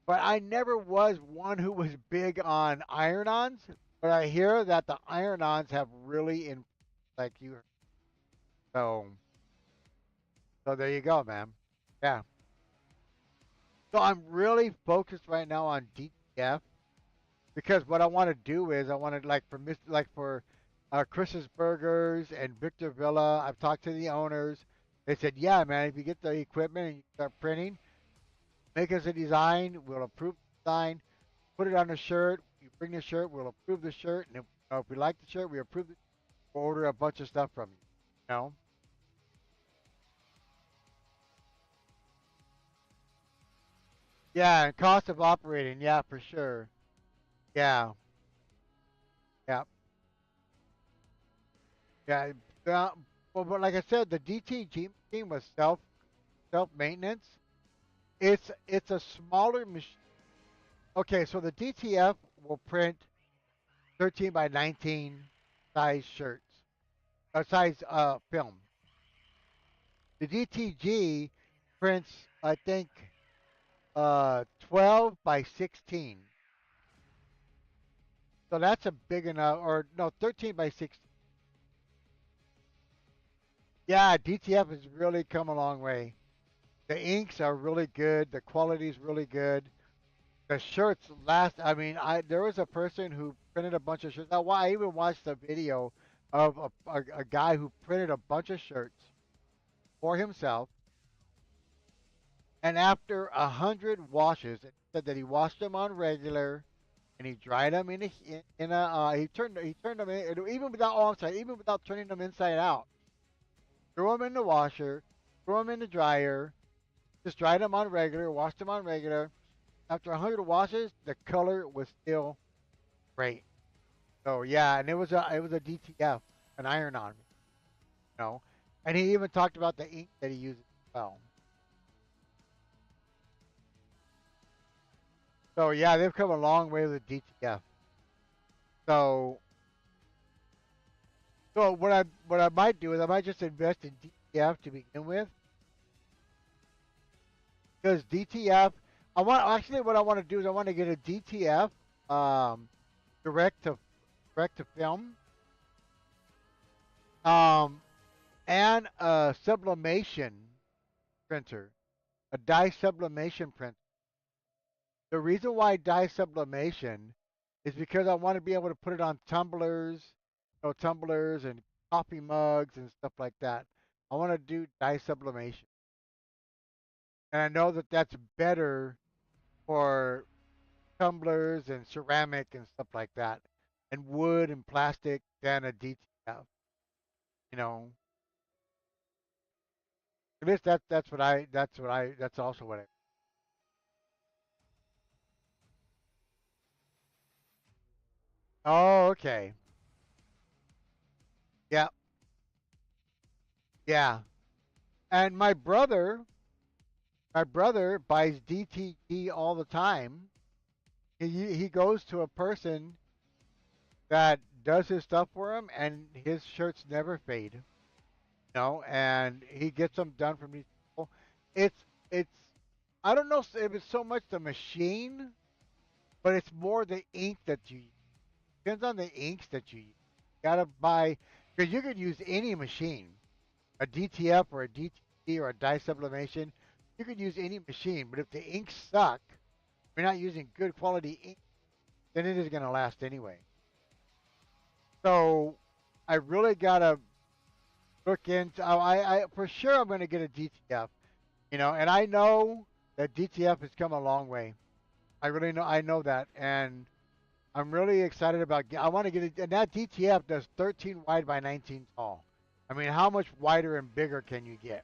But I never was one who was big on iron-ons. But I hear that the iron-ons have really, like you, so so there you go, man. Yeah. So I'm really focused right now on DTF because what I want to do is I want to like for Chris's Burgers and Victor Villa. I've talked to the owners. They said, "Yeah, man, if you get the equipment and you start printing, make us a design. We'll approve the design. Put it on the shirt. You bring the shirt. We'll approve the shirt. And if we like the shirt, we approve it. We'll order a bunch of stuff from you. You know? Yeah, and cost of operating. Yeah, for sure. Yeah, yeah, yeah. Uh, but like I said, the DTG machine was self maintenance. It's a smaller machine. Okay, so the DTF will print 13 by 19 size shirts, size film. The DTG prints, I think, 12 by 16. So that's a big enough, or no, 13 by 16. Yeah, DTF has really come a long way. The inks are really good. The quality is really good. The shirts last. I mean, I there was a person who printed a bunch of shirts. Now, I even watched a video of a guy who printed a bunch of shirts for himself, and after 100 washes, it said that he washed them on regular, and he dried them in a he turned them in even without even without turning them inside out. Threw them in the washer, threw them in the dryer, just dried them on regular, washed them on regular. After 100 washes, the color was still great. So yeah, and it was a DTF, an iron-on, you know. And he even talked about the ink that he uses as well. So yeah, they've come a long way with DTF. So what I might do is I might just invest in DTF to begin with, because DTF. I want actually what I want to do is I want to get a DTF direct to direct to film, um, and a sublimation printer, a dye sublimation printer. The reason why dye sublimation is because I want to be able to put it on tumblers, tumblers and coffee mugs and stuff like that. I want to do dye sublimation, and I know that that's better for tumblers and ceramic and stuff like that, and wood and plastic than a DTF. You know, at least that's also what I. Oh, okay. Yeah, yeah. And my brother buys DTG all the time. He goes to a person that does his stuff for him, and his shirts never fade. And he gets them done from these people. It's I don't know if it's so much the machine, but it's more the ink that you use. Depends on the inks that you use. You gotta buy, because you could use any machine, a DTF or a DTG or a dye sublimation. You could use any machine, but if the inks suck, you're not using good quality ink, then it is gonna last anyway. So I really gotta look into. I for sure I'm gonna get a DTF. And I know that DTF has come a long way. I really know. I know that, and I'm really excited about. I want to get it, and that DTF does 13 wide by 19 tall. I mean, how much wider and bigger can you get?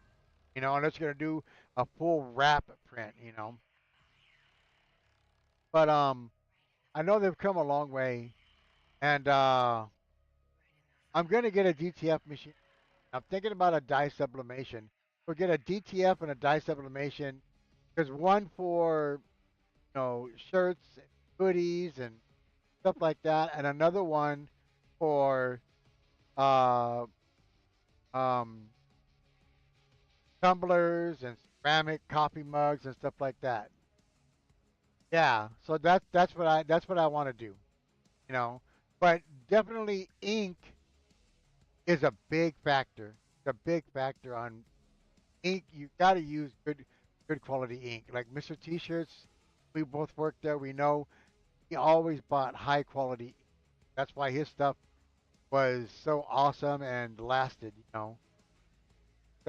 And it's gonna do a full wrap print. But I know they've come a long way, and I'm gonna get a DTF machine. I'm thinking about a dye sublimation. We'll get a DTF and a dye sublimation. There's one for shirts, hoodies, and stuff like that, and another one for uh, um, tumblers and ceramic coffee mugs and stuff like that. Yeah, so that's what I want to do, you know. But definitely ink is a big factor. It's a big factor on ink. You got to use good quality ink. Like Mr. T-shirts, we both worked there. We know he always bought high quality ink. That's why his stuff was so awesome and lasted. So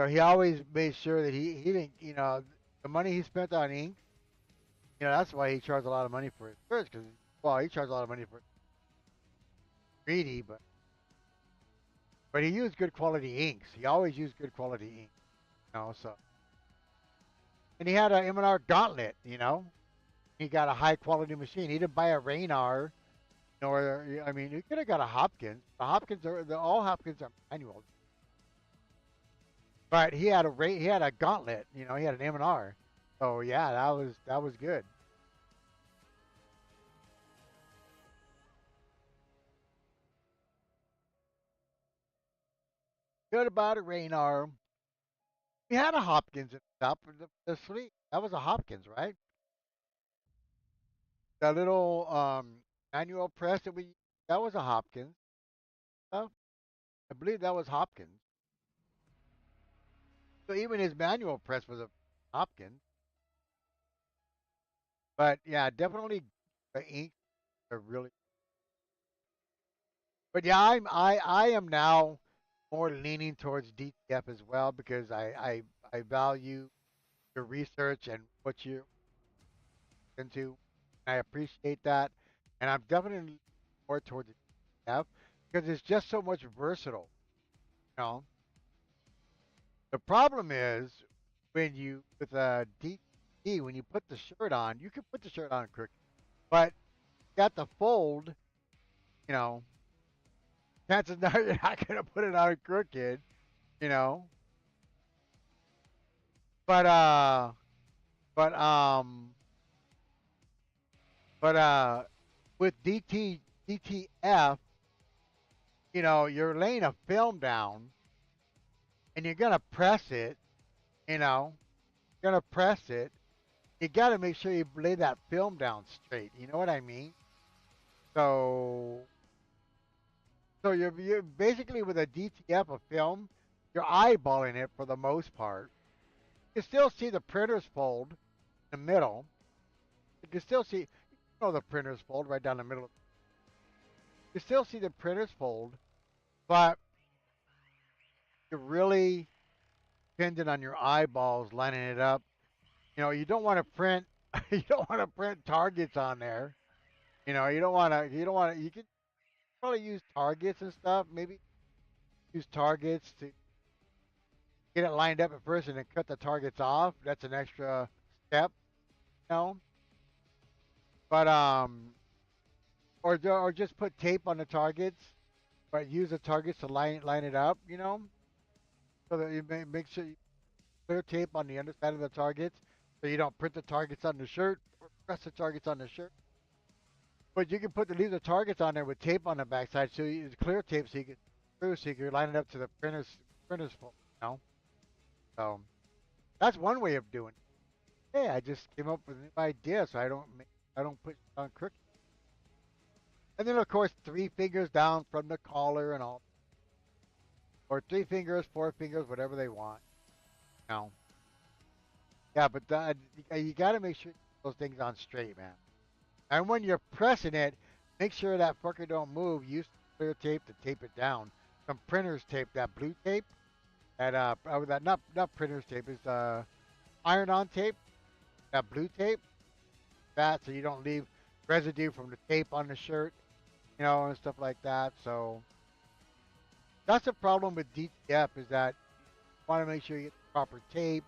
he always made sure that he didn't, the money he spent on ink, that's why he charged a lot of money for his shirts, because, well, he charged a lot of money for greedy, but he used good quality inks. He always used good quality ink. And he had a M&R Gauntlet. He got a high quality machine. He didn't buy a Raynar, or, I mean, he could have got a Hopkins. All Hopkins are manual. But he had a Gauntlet. He had an M&R. So yeah, that was good. Good about a Raynar. We had a Hopkins and stuff. The sleep. That was a Hopkins, right? That little manual press that we. That was a Hopkins. Oh, I believe that was Hopkins. So even his manual press was a Hopkins. But yeah, definitely the ink are really. But yeah, I am now more leaning towards DTF as well because I value your research and what you're into. I appreciate that, and I'm definitely more towards the DTF because it's just so much versatile. You know, the problem is when you with a DT when you put the shirt on, you can put the shirt on crooked, but you got the fold. You know, chances are you're not gonna put it on crooked. You know, but but um but with DTF, you know, you're laying a film down and you're gonna press it. You know, you're gonna press it. You got to make sure you lay that film down straight. You know what I mean? So you're basically with a DTF a film, you're eyeballing it for the most part. You can still see the printer's fold in the middle. You can still see, you know, the printer's fold right down the middle. You still see the printer's fold, but you're really dependent on your eyeballs lining it up. You know, you don't want to print, you don't want to print targets on there. You don't want to. You can probably use targets and stuff. Maybe use targets to get it lined up at first and then cut the targets off. That's an extra step, you know. But or just put tape on the targets, but use the targets to line it up, you know, so that you make sure you clear tape on the underside of the targets, so you don't print the targets on the shirt or press the targets on the shirt. But you can leave the targets on there with tape on the backside, so you use clear tape so you can line it up to the printer's full, you know. So that's one way of doing it. Hey, I just came up with an idea, so I don't put it on crooked. And then of course 3 fingers down from the collar and all, or 3 fingers, 4 fingers, whatever they want. You know. Yeah, but you got to make sure you put those things on straight, man. And when you're pressing it, make sure that fucker don't move. Use clear tape to tape it down. Some printer's tape, that blue tape, that not printer's tape, is iron-on tape, that blue tape. That so you don't leave residue from the tape on the shirt, you know, and stuff like that. So that's the problem with DTF is that you want to make sure you get the proper tape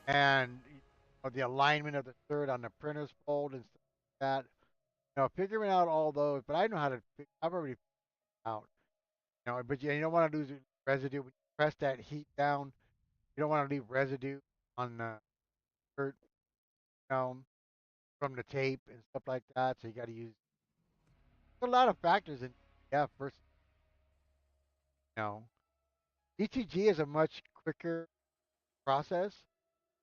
and you know, the alignment of the shirt on the printer's fold and stuff like that. You know, figuring out all those, but I know how to. I've already figured it out. You know, but you don't want to lose residue when you press that heat down. You don't want to leave residue on the shirt, you know, from the tape and stuff like that. So you got to use a lot of factors in DTF versus, you know, DTG is a much quicker process.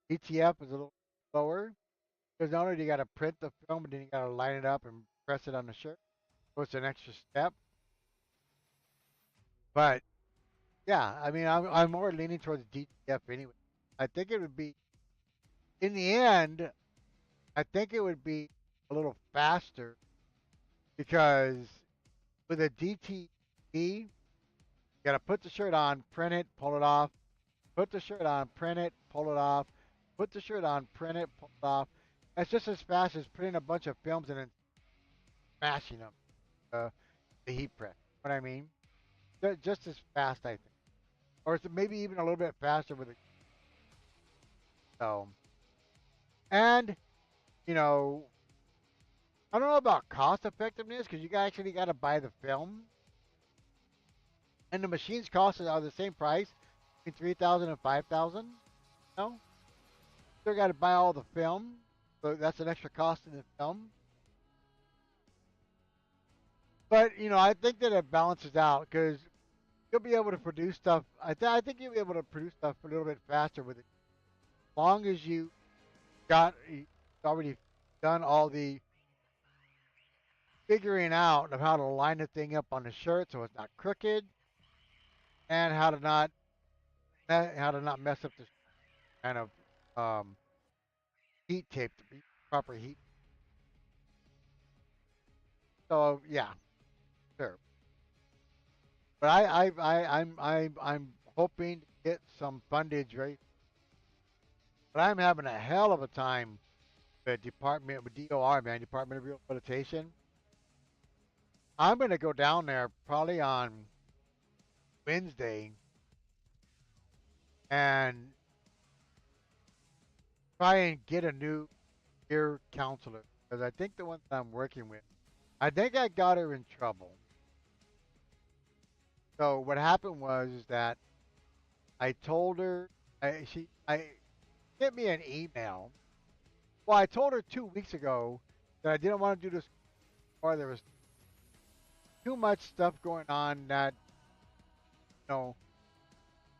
DTF is a little slower because not only do you got to print the film, but then you got to line it up and press it on the shirt. So it's an extra step. But yeah, I mean, I'm more leaning towards DTF anyway. I think it would be in the end. I think it would be a little faster because with a DTE, you got to put the shirt on, print it, pull it off, put the shirt on, print it, pull it off, put the shirt on, print it, pull it off. It's just as fast as printing a bunch of films and then smashing them, the heat press. You know what I mean? Just as fast, I think. Or it's maybe even a little bit faster with it. So, and, you know, I don't know about cost effectiveness because you actually got to buy the film. And the machines cost are the same price between 3,000 and 5,000. You know? Still got to buy all the film. So that's an extra cost in the film. But, you know, I think that it balances out because you'll be able to produce stuff. I think you'll be able to produce stuff a little bit faster with it. As long as you already done all the figuring out of how to line the thing up on the shirt so it's not crooked, and how to not mess up the kind of um, heat tape, the proper heat. So yeah, sure. But I'm hoping to get some fundage right. But I'm having a hell of a time with Department with DOR, man, Department of Rehabilitation. I'm gonna go down there probably on Wednesday and try and get a new peer counselor because I think the one that I'm working with, I think I got her in trouble. So what happened was is that I told her I sent me an email. Well, I told her 2 weeks ago that I didn't want to do this or there was too much stuff going on that you know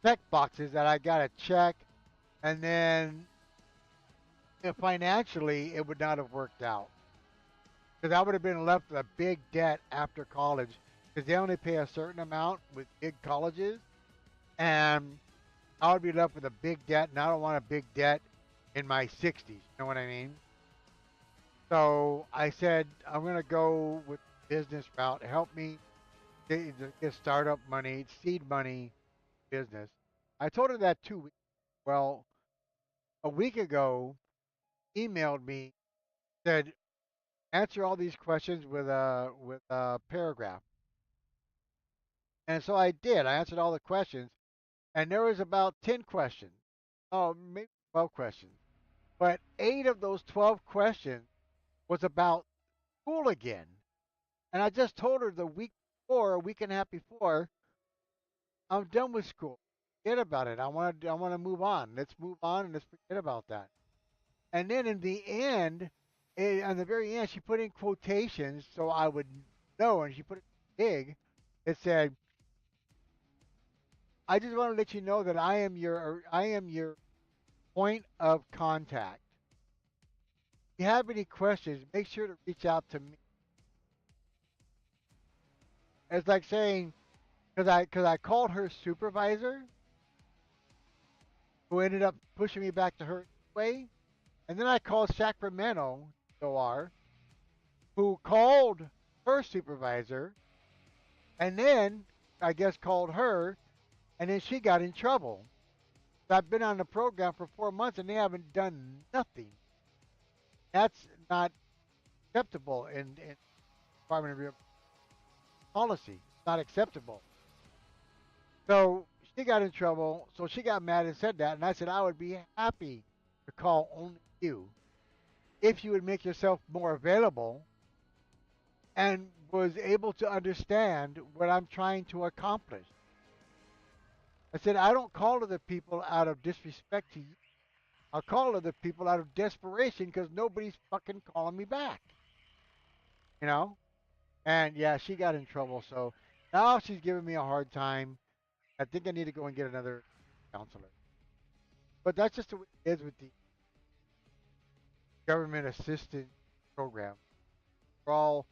check boxes that I gotta check, and then financially it would not have worked out because I would have been left with a big debt after college because they only pay a certain amount with big colleges, and I would be left with a big debt, and I don't want a big debt in my 60s. You know what I mean? So I said I'm gonna go with business route. Help me get startup money, seed money, business. I told her that 2 weeks. Well, a week ago, emailed me said answer all these questions with a paragraph, and so I did. I answered all the questions, and there was about 10 questions. Oh, maybe 12 questions, but 8 of those 12 questions was about school again. And I just told her the week before, a week and a half before, I'm done with school. Forget about it. I want to move on. Let's move on and let's forget about that. And then in the end, on the very end, she put in quotations so I would know, and she put it big. It said, "I just want to let you know that I am your point of contact. If you have any questions, make sure to reach out to me." It's like saying, because I called her supervisor, who ended up pushing me back to her way. And then I called Sacramento OR, who called her supervisor, and then I guess called her, and then she got in trouble. So I've been on the program for 4 months, and they haven't done nothing. That's not acceptable in Department of policy. It's not acceptable. So she got in trouble. So she got mad and said that, and I said I would be happy to call only you if you would make yourself more available and was able to understand what I'm trying to accomplish. I said, I don't call to the people out of disrespect to you. I'll call to the people out of desperation because nobody's fucking calling me back. You know? And yeah, she got in trouble. So now she's giving me a hard time. I think I need to go and get another counselor. But that's just the way it is with the government assisted program. We're all,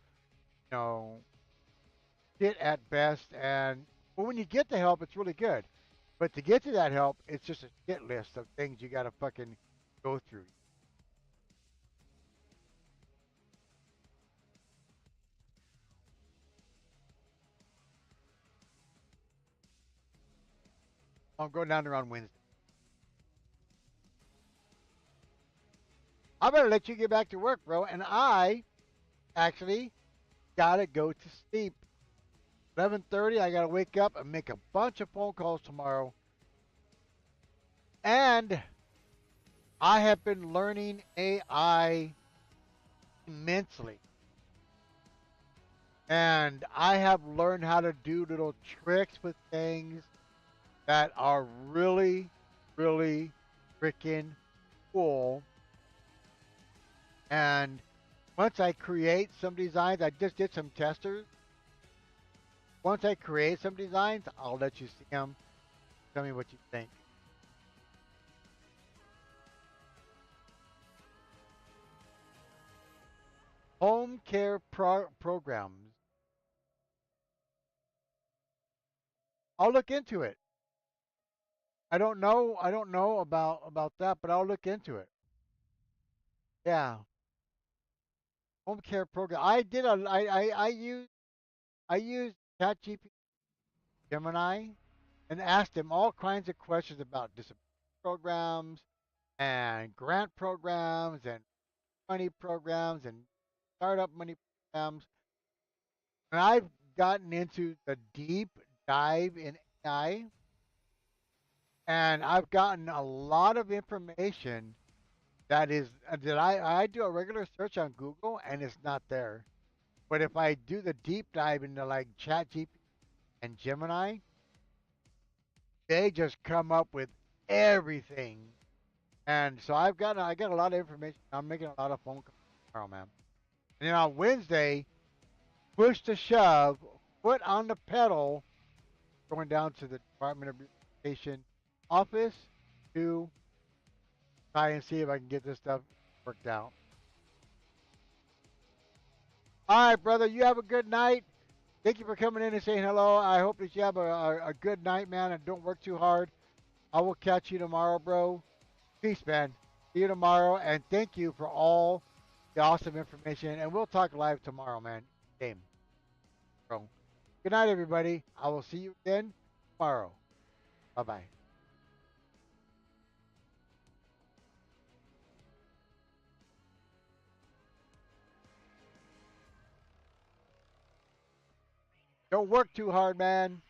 you know, shit at best. And but when you get the help, it's really good. But to get to that help, it's just a shit list of things you got to fucking go through. I'm going down there on Wednesday. I better let you get back to work, bro. And I actually gotta go to sleep. 11:30. I gotta wake up and make a bunch of phone calls tomorrow. And I have been learning AI immensely. And I have learned how to do little tricks with things that are really, really freaking cool. And once I create some designs, I just did some testers. Once I create some designs, I'll let you see them. Tell me what you think. home care programs. I'll look into it. I don't know about that, but I'll look into it. Yeah, home care program. I used ChatGPT Gemini and asked him all kinds of questions about disability programs and grant programs and money programs and startup money programs. And I've gotten into the deep dive in AI, and I've gotten a lot of information that I do a regular search on Google and it's not there. But if I do the deep dive into like ChatGPT and Gemini, they just come up with everything. And so I got a lot of information. I'm making a lot of phone calls tomorrow, man. And then on Wednesday, push to shove, foot on the pedal, going down to the Department of Education office to try and see if I can get this stuff worked out. All right, brother, you have a good night. Thank you for coming in and saying hello. I hope that you have a good night, man, and don't work too hard. I will catch you tomorrow, bro. Peace, man. See you tomorrow, and thank you for all the awesome information. And we'll talk live tomorrow, man. Game, bro. Good night, everybody. I will see you again tomorrow. Bye bye. Don't work too hard, man.